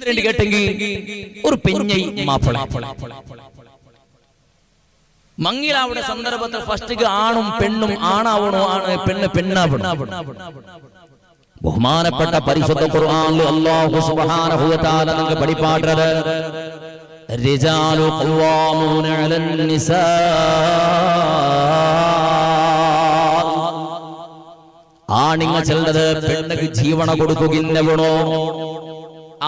എന്തിനു കേട്ടെങ്കിൽ ഒരു പെഞ്ഞൈ മാപ്പിള മങ്ങിലാവുടെ സന്ദർഭത്തിൽ ഫസ്റ്റ് ആണും പെണ്ണും ആണാവണോ ആണ് പെണ്ണ് പെണ്ണാവണോ. ബഹുമാനപ്പെട്ട പരിശുദ്ധ ഖുർആനിൽ അല്ലാഹു സുബ്ഹാനഹു വ തആല നിങ്ങൾക്ക് പഠിപ്പാടുന്നത് റിജാലു ഖവാമൂന അലൻ നിസാ. ആണിങ്ങ ചെല്ലത് പെണ്ണുക്ക് ജീവന കൊടുക്കുകയില്ലവണോ.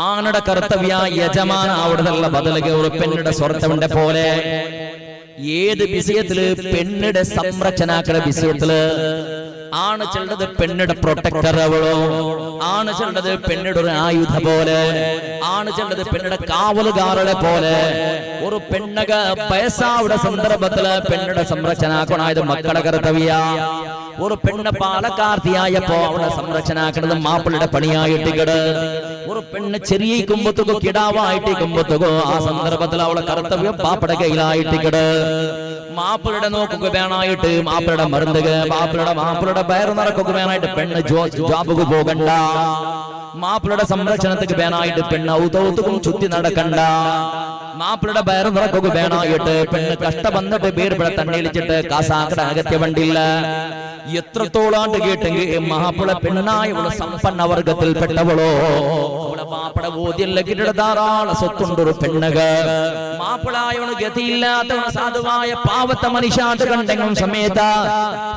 ആണുടെ കർത്തവ്യ യജമാന അവിടുള്ള ബദലുക ഒരു പെണ്ണുടെ സ്വർത്തവന്റെ പോലെ. ഏത് വിഷയത്തില് പെണ്ണിടെ സംരക്ഷണാക്കുന്ന വിഷയത്തില് ആണ് ചെല്ലത് പെണ്ണിടെ പ്രൊട്ടക്ടർ അവളോ. ആണ് ചെല്ലത് പെണ്ണിടെ ഒരു ആയുധ പോലെ. ആണ് ചെല്ലത് പെണ്ണിടെ കാവലുകാരുടെ പോലെ. ഒരു പെണ്ണക വയസ്സാവുടെ സന്ദർഭത്തില് പെണ്ണിടെ സംരക്ഷണാക്കണായത് മക്കളുടെ കർത്തവ്യ. ഒരു പെണ്ണ് പാലക്കാർത്തിയായപ്പോ അവളെ സംരക്ഷണാക്കുന്നത് മാപ്പിളുടെ പണിയായിട്ടിക്കട്. ഒരു പെണ്ണ് ചെറിയ കുമ്പത്തുകോ കിടാവായിട്ട് കുമ്പത്തുകോ ആ സന്ദർഭത്തിൽ അവളെ കർത്തവ്യം പാപ്പയുടെ കയ്യിലായിട്ടിക്കട്. മാപ്പിളുടെ നോക്കുക വേണായിട്ട് മാപ്പിളുടെ മരുന്നുക മാപ്പിളുടെ വയറ് നിറക്കുക വേണായിട്ട് പെണ്ണ് ജോബുക്ക് പോകണ്ട. മാപ്പിളുടെ സംരക്ഷണത്തിന് വേണായിട്ട് പെണ്ണ് ഔതൗത്തുക്കും ചുറ്റി നടക്കണ്ട. മാപ്പിളുടെ വയറ് നിറക്കുക വേണായിട്ട് പെണ്ണ് കഷ്ടവന്നിട്ട് പേരുപിട തണ്ണിയിലിച്ചിട്ട് കാസാക്കട അകത്യവണ്ടില്ല. എത്രത്തോളാണ്ട് കേട്ടെങ്കിൽ മാപ്പിള പെണ്ണായുള്ള സമ്പന്ന വർഗത്തിൽപ്പെട്ടവളോ. അവളെ മാപ്പിള ബോധ്യല്ല കിട്ടിട ധാരാളം സ്വത്തുണ്ടൊരു പെണ്ണക. മാപ്പിളായോണ് ഗതിയില്ലാത്തവണ് സാധുവായ പാവത്തെ മനുഷ്യാട്ട് കണ്ടെങ്കിലും സമയത്ത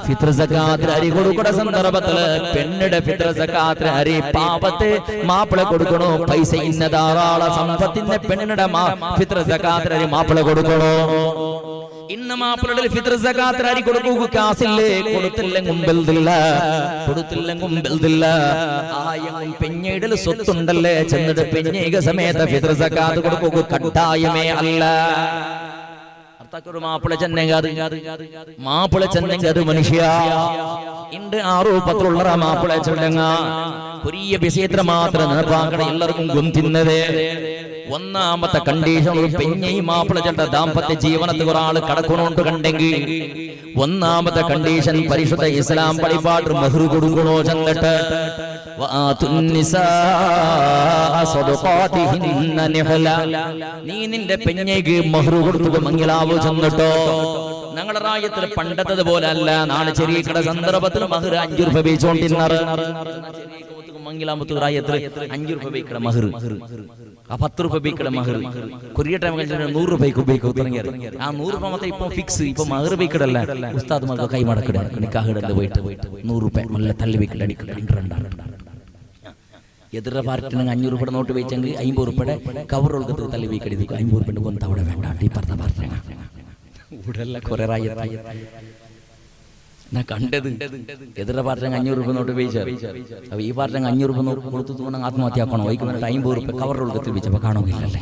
ഫിത്ർ സകാത്ത് അരി കൊടുക്കുന്ന സന്ദർഭത്തില് പെണ്ണിടെ ഫിത്ർ സകാത്ത് അരി പാവത്തെ മാപ്പിള കൊടുക്കണോ. പൈസ ഇന്ന ധാരാളം സമ്പത്തിന്റെ പെണ്ണിടെ ഫിത്ർ സകാത്ത് അരി മാപ്പിള കൊടുക്കണോ. ഇന്ന് മാപ്പിളുടെ ഫിത്ർ സകാത്ത് അരി കൊടുക്കുക കാസില്ലേ. കൊടുത്തില്ലെങ്കിൽ ആയെങ്കിലും പെഞ്ഞയുടെ സ്വത്തുണ്ടല്ലേ ചെന്നിട്ട് പെഞ്ഞേക സമയത്ത് ഫിത്ർ സകാത്ത് കൊടുക്കുക കട്ടായമേ അല്ല. മാപ്പിള ചെന്നെങ്കിൽ അത് മനുഷ്യ ഇണ്ട് ആറൂപത്തിലുള്ള മാപ്പിള ചെല്ലങ്ങ പുരിയ വിഷയത്ര മാത്രം നിറപ്പാക്കണ എല്ലാവർക്കും ഗുന്തിന്നത്. ഒന്നാമത്തെ കണ്ടീഷൻ ഒരു പെഞ്ഞൈ മാപ്പിള ചെണ്ട ദാമ്പത്യ ജീവനത്തിൽ ഒരാൾ കടക്കണോണ്ട് കണ്ടെങ്കിൽ ഒന്നാമത്തെ കണ്ടീഷൻ പരിശുദ്ധ ഇസ്ലാം പടിപാട് മഹ്റ് കൊടുക്കണോ. ചെന്നിട്ട് നീ നിന്റെ പെഞ്ഞയ്ക്ക് മഹ്റ് കൊടുത്തു മങ്ങിലാവോ. ചെന്നിട്ടോ ഞങ്ങളുടെ റായത്തിൽ പണ്ടത്തത് പോലെ അല്ല. നാളെ ചെറിയ കട സന്ദർഭത്തിൽ മഹ്റ് 5 രൂപ വെച്ചോണ്ടിരുന്നത്. മങ്ങിലാമത്ത് റായത്തിൽ 5 രൂപ വെക്കട മഹ്റ്, 10 രൂപ ബൈക്കട മഹർ. കൊറിയ ടൈം 100 രൂപയ്ക്ക് ഉപയോഗിക്കും തുടങ്ങിയത്. ആ 100 രൂപ മാത്രം ഇപ്പൊ ഫിക്സ്. ഇപ്പൊ മഹർ ബൈക്കടല്ല ഉസ്താദ്മാർക്ക് കൈമടക്കിട നിക്കാഹിടല് പോയിട്ട് 100 രൂപ നല്ല തള്ളി ബൈക്കട എതിര പാർട്ടിന് 500 രൂപയുടെ നോട്ട് വെച്ചെങ്കിൽ 50 രൂപയുടെ കവർ കൊടുത്ത് തള്ളി ബൈക്കടി 50 രൂപയുടെ കൊന്ത അവിടെ വേണ്ട. ഈ പറഞ്ഞ പാർട്ടി ഇവിടെ കുറെ ഞാൻ കണ്ടത് എതിര പാർട്ടി 500 രൂപ നോട്ട് ഉപയോഗിച്ചാൽ അപ്പൊ ഈ പാർട്ടി 500 രൂപ നോട്ട് കൊടുത്തു ആത്മഹത്യയാക്കണോ. വൈകുന്നേരം 50 രൂപ കവർ കൊടുത്ത് വെച്ചപ്പോ കാണുകയില്ലല്ലേ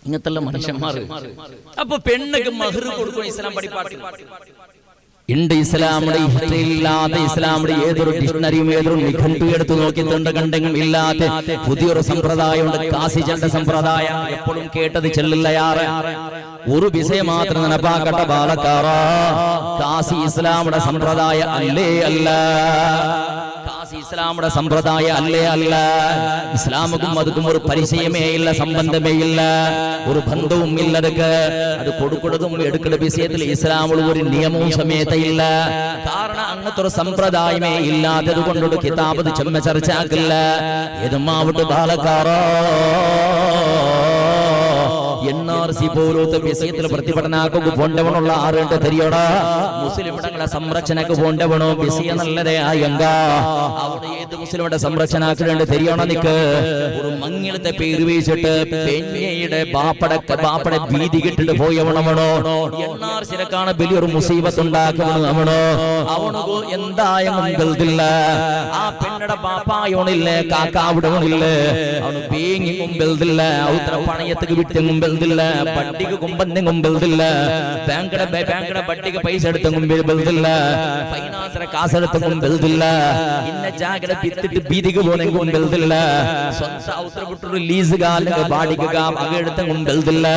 ഇങ്ങനത്തെ മനുഷ്യന്മാർ. അപ്പൊ പെണ്ണുക്ക് മഹ്റ് കൊടുക്കണം ഇസ്ലാം പഠിപ്പാട്ട് ഉണ്ട്. ഇസ്ലാമിന്റെ ഇല്ലാതെ ഇസ്ലാമിന്റെ ഏതൊരു ഡിക്ഷണറിയും ഏതൊരു നിഘണ്ടു എടുത്തു നോക്കിയിട്ടുണ്ട് കണ്ടെങ്കിലും ഇല്ലാതെ പുതിയൊരു സമ്പ്രദായമുണ്ട്. കാസി ചെണ്ട സമ്പ്രദായം എപ്പോഴും കേട്ടത് ചെല്ലില്ലയാറ്. ഒരു വിഷയം മാത്രം നടപ്പാക്കട്ടെ ബാലക്കാറ. കാസി ഇസ്ലാമിന്റെ സമ്പ്രദായ അല്ലേ അല്ല. ഇസ്ലാമിന്റെ സമ്പ്രദായ അല്ലേ അല്ല. ഇസ്ലാമുക്കും അതുക്കും ഒരു പരിചയമേ ഇല്ല, സംബന്ധമേ ഇല്ല, ഒരു ബന്ധവും ഇല്ലതൊക്കെ. അത് കൊടുക്കുന്നതും എടുക്കുന്ന വിഷയത്തിൽ ഇസ്ലാമിൽ ഒരു നിയമവും സമയത്തില്ല. കാരണം അങ്ങനത്തെ ഒരു സമ്പ്രദായമേ ഇല്ലാത്തത് കൊണ്ടൊരു കിതാബ് ചെമ്മ ചർച്ചയാക്കില്ല. ഏതുമാവട്ടെ ബാലക്കാറോ NRC പോലത്തെ വിഷയത്തിൽ പ്രതിഭടനാക്കുക പോണ്ടവനുള്ള ആറുണ്ട് തെരിയോട. മുസ്ലിമിടങ്ങളെ സംരക്ഷണക്ക് പോണ്ടവണോ വിഷയം നല്ലതേ ആയങ്ക. അവിടെ ഏത് മുസ്ലിമിടെ സംരക്ഷണാക്കുന്നുണ്ട് തെരിയോണ നിക്ക്. ഒരു മങ്ങിലത്തെ പേര് വീശിട്ട് പെഞ്ഞയുടെ ബാപ്പടെ ഭീതി കിട്ടിട്ട് പോയവണവണോ. NRCക്കാണ് വലിയൊരു മുസീബത്ത് ഉണ്ടാക്കണോ. അവണോ എന്തായെങ്കില്ല ആ പെണ്ണയുടെ ബാപ്പായോണില്ലേ കാക്കാവിടണില്ലേ. അവന് പേങ്ങി മുമ്പിൽതില്ല. ഔത്ര പണയത്തേക്ക് വിട്ട് മുമ്പിൽ പട്ടിക കുമ്പന്റെ മുമ്പിൽതില്ല. ബാങ്കയുടെ പട്ടിക പൈസ എടുത്ത മുമ്പിൽതില്ല. ഫൈനാൻസിലെ കാസെടുത്ത മുമ്പിൽതില്ല. ഇന്ന ജാഗ്രത വിത്തിട്ട് ഭീതിക്ക് പോണെങ്കിൽ മുമ്പിൽതില്ല. സ്വന്തം ഔത്രപ്പെട്ടൊരു ലീസ് കാലങ്ങൾ പാടിക്കുക വകയെടുത്ത മുമ്പിൽതില്ല.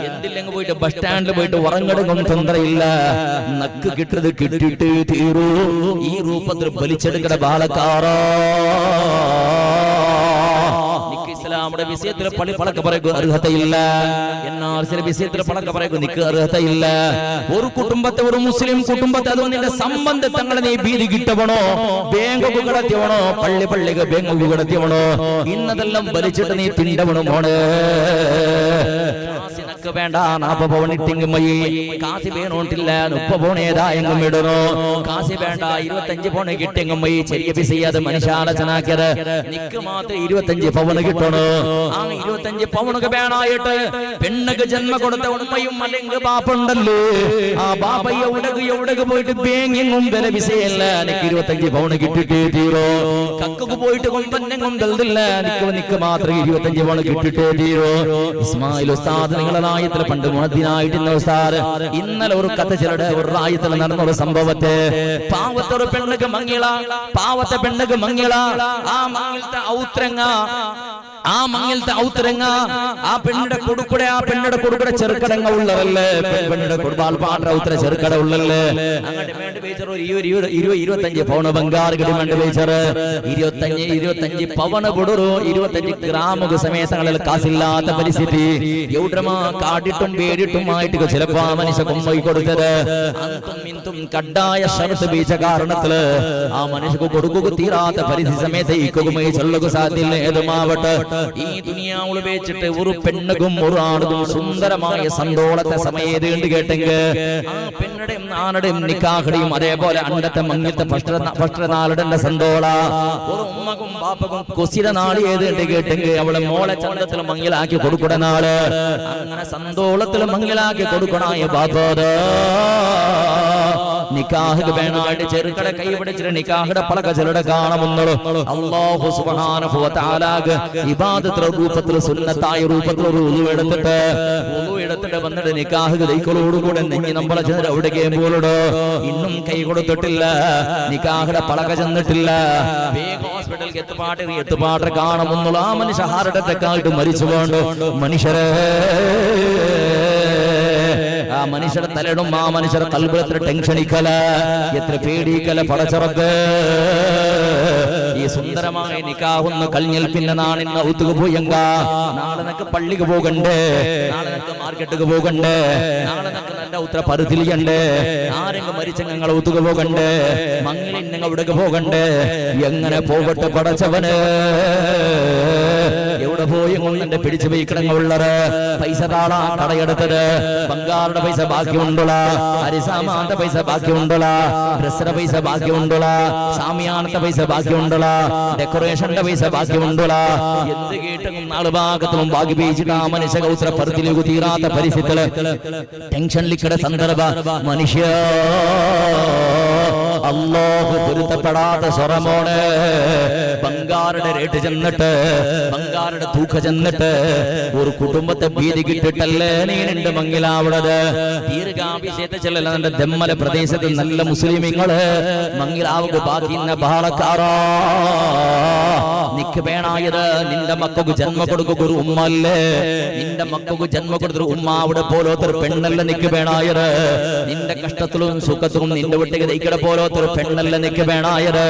എന്തില്ലെങ്കിൽ പോയിട്ട് ബസ് സ്റ്റാൻഡിൽ പോയിട്ട് ഉറങ്ങെടുക്കും തൊന്തരയില്ല. നക്ക് കിട്ടത് കിട്ടിട്ട് തീരൂ. ഈ രൂപത്തിൽ വലിച്ചെടുക്കട ബാലക്കാറോ. ഇസ്ലാമുടെ വിഷയത്തിൽ പളക്ക പറയുക അർഹതയില്ല. എന്നാൽ ചില വിഷയത്തിൽ പളക്ക പറയുക നിക്ക് അർഹതയില്ല. ഒരു കുടുംബത്തെ, ഒരു മുസ്ലിം കുടുംബത്തെ അത് നിന്റെ സംബന്ധങ്ങളെ നീ ഭീതി കിട്ടവണോ, ബാങ്ക് കിടത്തിയവണോ, പള്ളിക്ക് ബാങ്ക് കിടത്തിയവണോ, ഇന്നതെല്ലാം വലിച്ചിട്ട് നീ തിണ്ടവണോ മോണ്. വേണ്ട 40 പവൻ ഇട്ടെങ്കിൽ മയി, കാശി വേണോട്ടില്ല 30 പവൻ ഏതായെങ്കിലും ഇടണോ, കാശി വേണ്ട 25 പവൻ കിട്ടെങ്കിൽ മയി. ചെറിയ പിസയത് മനുഷ്യാലോചനാക്കിയത് നിക്ക് മാത്രം 25 പവന് കിട്ടണോ. ആ 25 പവനൊക്കെ വേണായിട്ട് പെണ്ണക്ക് ജന്മ കൊടുത്ത ഉമ്മയും അല്ലെങ്കിൽ ബാപ്പുണ്ടല്ലോ, ആ ബാപ്പ എവിടക്ക് പോയിട്ട് ബേങ്ങെങ്ങും വില വിസയല്ല, എനിക്ക് 25 പവന് കിട്ടിട്ടേ തീരോ. കക്കക്ക് പോയിട്ട് കൊമ്പന്നെങ്ങും വെറുതില്ല, നിക്ക് മാത്രം 25 പവന് കിട്ടിട്ടേ തീരോ. ഇസ്മായിൽ ഉസ്താദ് നിങ്ങളെ റായത്തിൽ പണ്ട് മുഅദ്ദിനായിട്ടിരുന്ന ഉസ്താദ് ഇന്നലെ ഒരു കഥ ചിലരുടെ ഒരു റായത്തിൽ നടന്ന ഒരു സംഭവത്തെ, പാവത്തൊരു പെണ്ണക്ക് മങ്ങിള, പാവത്തെ പെണ്ണക്ക് മങ്ങിള, ആ മങ്ങിലത്തെ ഔത്രങ്ങ, ആ മങ്ങിലത്തെ ഔത്തരങ്ങ, ആ പെണ്ണിന്റെ കൊടുക്കൂടെ ചെറുക്കടങ്ങ ഉള്ളതല്ലേ, പെണ്ണിന്റെ കൊടുപ്പാൽ പാട്ട ഔത്തര ചെറുക്കട ഉള്ളല്ലേ. അങ്ങോട്ട് വേണ്ടി വെച്ചർ 25 പവന് ബംഗാർ കിട്ടി വേണ്ടി വെച്ചർ 25 പവന് കൊടുറു 25 ഗ്രാമ സമയങ്ങളിൽ കാശില്ലാത്ത പരിസ്ഥിതി എവിടമാ കാട്ടിട്ടും പേടിട്ടുമായിട്ട് ചിലപ്പോ ആ മനുഷ്യ കൊമ്പി കൊടുത്തത് അന്തും ഇന്തും കഡായ ഷർത്ത് ബീച്ച കാരണത്തില് ആ മനുഷ്യക്ക് കൊടുക്കുക തീരാത്ത പരിസ്ഥിതി സമയത്ത് ഈ കൊകുമയി ചൊല്ലുക സാധ്യല്ല. ഏതുമാവട്ടെ ഈ ദുനിയാവിൽ വെച്ചിട്ട് ഒരു പെണ്ണും ഒരു ആണും സുന്ദരമായ സന്തോളത്തെ സമയത്ത് കേട്ടെങ്കിൽ ആ പെണ്ണുടെയും ആണുടെയും നിക്കാഹുടെയും അതേപോലെ അണ്ടത്തെ മങ്ങിലത്തെ ഭക്ഷണനാളുടെ സന്തോള ഒരു ഉമ്മക്കും ബാപ്പക്കും കൊസിര നാളി ഏത് കേട്ടെങ്കിൽ അവളെ മോളെ ചന്തത്തിൽ മങ്ങിലാക്കി കൊടുക്കുന്ന നാള്, അങ്ങനെ സന്തോളത്തിൽ മങ്ങിലാക്കി കൊടുക്കണായ ബാപ്പോത് നിക്കാഹ് വേണമായിട്ട് ചെറുക്കട കൈ പിടിച്ചിട്ട് നിക്കാഹിടെ പലക ചിലടെ കാണുമെന്നുള്ളൂ. അല്ലാഹു സുബ്ഹാനഹു വ തആലാക്ക് ഇബാദത്തിന്റെ രൂപത്തിൽ സുന്നത്തായ രൂപത്തിൽ ഒരു വുളു എടുത്തിട്ട് വന്നിട്ട് നിക്കാഹ് ദൈക്കളോടുകൂടെ നെഞ്ഞി നമ്മളെ ചെന്നിട്ട് അവിടെ കേമ്പോളോട് ഇന്നും കൈ കൊടുത്തിട്ടില്ല, നിക്കാഹിടെ പലക ചെന്നിട്ടില്ല. ഹോസ്പിറ്റലിൽ എത്തുപാട്ട് കാണുമെന്നുള്ള ആ മനുഷ്യ ഹാർട്ട് അറ്റാക്ക് ആയിട്ട് മരിച്ചു പോകണ്ടോ മനുഷ്യരെ. ആ മനുഷ്യരുടെ തലയിടും, ആ മനുഷ്യരുടെ കൽബിൽ എത്ര ടെൻഷനിക്കല, എത്ര പേടിക്കല പടച്ചറക്ക്. ഈ സുന്ദരമായ നിക്കാഹൊന്ന് കഴിഞ്ഞാൽ പിന്നെ നാളിന്ന് ഔത്തുക പോയങ്ക, നാളെ നിനക്ക് പള്ളിക്ക് പോകണ്ടേ, നാളെ നിനക്ക് മാർക്കറ്റിക്ക് പോകണ്ടേ, നാളെ നിനക്ക് നല്ല ഉത്തര പരിധിലിയണ്ടേ, ആരെങ്കിലും മരിച്ച ഞങ്ങൾ ഔത്തുക പോകണ്ടേ, മങ്ങളിൽ നിങ്ങൾ എവിടേക്ക് പോകണ്ടേ. എങ്ങനെ പോകട്ടെ പടച്ചവന്. എവിടെ പോയി എന്നെ പിടിച്ചു പോയിക്കിടങ്ങളുള്ളത് പൈസ താളാ കടയെടുത്തത്, ബംഗാറുടെ പൈസ ബാക്കിയുണ്ടുള്ള, അരിസാമാന്റെ പൈസ ബാക്കിയുണ്ടുള്ള, ഡ്രസ്സിന്റെ പൈസ ബാക്കിയുണ്ടുള്ള, സാമിയാനത്തെ പൈസ ബാക്കിയുണ്ടുള്ള, ഡെക്കറേഷന്റെ പൈസ ബാക്കിയുണ്ടുള്ള, എന്ത് കേട്ടും നാല് ഭാഗത്തും ബാക്കി പേച്ചിട്ട് ആ മനുഷ്യ ഉത്തര പരിധിയിലേക്ക് തീരാത്ത പരിസ്ഥിതികള് ടെൻഷനിലിക്കട സന്ദർഭ മനുഷ്യ അല്ലാഹു പൊരുത്തപ്പെടാത്ത സ്വറമോണ്. ബംഗാറുടെ റേറ്റ് ചെന്നിട്ട്, ബംഗാറുടെ തൂക്ക ചെന്നിട്ട് ഒരു കുടുംബത്തെ ഭീതി കിട്ടിട്ടല്ലേ നീ നിന്റെ മങ്ങിലാവുള്ളത്. ദീർഘാഭിഷേകത്തെ ചെല്ലല്ല എന്റെ ദമ്മല പ്രദേശത്ത് നല്ല മുസ്ലിമിങ്ങള് മങ്ങിലാവുക ബാക്കിന്ന ബഹളക്കാറാ. നിക്ക് വേണായത് നിന്റെ മക്കൾക്ക് ജന്മ കൊടുക്കുക ഒരു ഉമ്മല്ലേ, നിന്റെ മക്കൾക്ക് ജന്മ കൊടുത്തൊരു ഉമ്മ അവിടെ പോലോത്തൊരു പെണ്ണല്ല നിക്ക് വേണായത്. നിന്റെ കഷ്ടത്തിലും സുഖത്തിലും നിന്റെ വീട്ടിലേക്ക് ദൈക്കട പോലോത്തൊരു പെണ്ണല്ല നിക്ക് വേണായത്.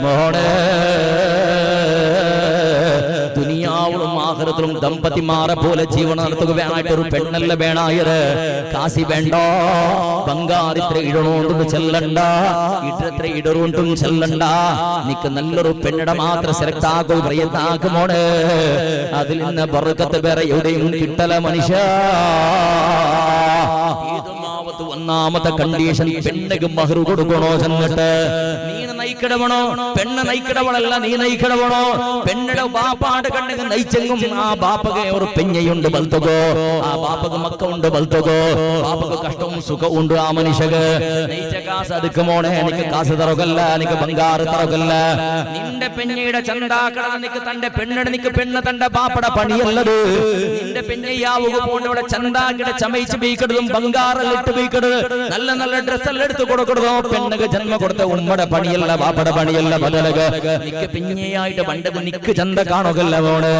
മോളെ ദുനിയാവിലും ആഖിറത്തിലും ദമ്പതിമാരെ പോലെ ജീവനം നടത്തുക വേണായിട്ടൊരു പെണ്ണല്ല വേണായത്. കാശി വേണ്ടോ, ബംഗാറിത്ര ഇടണോണ്ടും ചെല്ലണ്ട, ഇടത്ര ഇടറുണ്ടും ചെല്ലണ്ട. നിക്ക് നല്ലൊരു പെണ്ണിടെ മാത്രം സെലക്ട് ആക്കും പ്രയത്നാക്കുമോണ്. അതിൽ നിന്ന് ബർക്കത്ത് വേറെ എവിടെയും കിട്ടല മനുഷ്യ. ഒന്നാമത്തെ കണ്ടീഷൻ പെണ്ണുക്ക് മഹ്റു കൊടുക്കണോ ചെന്നിട്ട് നീ നയിക്കിടവണോ, പെണ്ണ് നയിക്കിടവളല്ല നീ നയിക്കിടവണോ. പെണ്ണിടെ ബാപ്പാട് കണ്ടെങ്കിൽ നയിച്ചെങ്കും ആ ബാപ്പക്ക് ഒരു പെഞ്ഞയുണ്ട് ബൽത്തകോ, ആ ബാപ്പക്ക് മക്ക ഉണ്ട് ബൽത്തകോ, ബാപ്പക്ക് കഷ്ടവും സുഖവും ഉണ്ട്. ആ മനുഷ്യക്ക് നയിച്ച കാശ് അടുക്കുമോണെ എനിക്ക് കാശ് തറകല്ല, എനിക്ക് ബംഗാറ് തറകല്ല. നിന്റെ പെഞ്ഞയുടെ ചന്താക്കട നിക്ക് തന്റെ പെണ്ണിടെ നിക്ക് പെണ്ണ് തന്റെ ബാപ്പടെ പണിയല്ലത്. നിന്റെ പെഞ്ഞയാവുക പോണ്ടവിടെ ചന്താക്കിടെ ചമയിച്ച് ബീക്കടതും ബംഗാറെല്ലാം ഇട്ട് ബീക്കടത് നല്ല നല്ല ഡ്രസ്സെല്ലാം എടുത്ത് കൊടുക്കണതോ പെണ്ണുക്ക് ജന്മ കൊടുത്ത ഉമ്മയുടെ പണിയല്ല വാപ്പട പണിയല്ല ബദലക നിക്ക് പിഞ്ഞയായിട്ട് പണ്ടത് നിക്ക് ചന്ത കാണുകല്ല മോണ്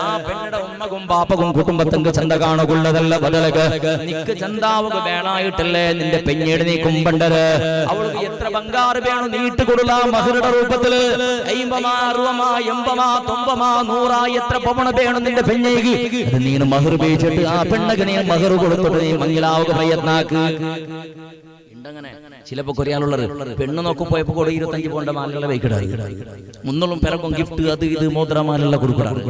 ആ പെണ്ണുടെ ഉമ്മകും പാപ്പകും കുടുംബത്തിന്റെ ചന്ത കാണുകൊള്ളതല്ല ബദലക നിക്ക് ചന്താവുക വേണായിട്ടല്ലേ നിന്റെ പെഞ്ഞേട് നീ കുമ്പണ്ടത് അവൾക്ക് എത്ര ബംഗാറ് വേണം നീട്ട് കൊടുല മഹറുടെ രൂപത്തില് 50 60 80 90 100 എത്ര പവണ വേണം നിന്റെ പെഞ്ഞേക്ക് നീ മഹർ ഉപയോഗിച്ചിട്ട് ആ പെണ്ണക്ക് നീ മഹർ കൊടുത്തിട്ട് നീ മംഗലാവുക പ്രയത്നാക്ക് ചിലപ്പോ കൊറിയാളുള്ളത് പെണ്ണ് നോക്കി പോയപ്പോ കൂടെ 25 പോണ്ട മാലകളെ വയ്ക്കിടാറ് മുന്നോളും പിറക്കും ഗിഫ്റ്റ് അത് ഇത് മോതിരമാലുള്ള കൊടുക്കാറ്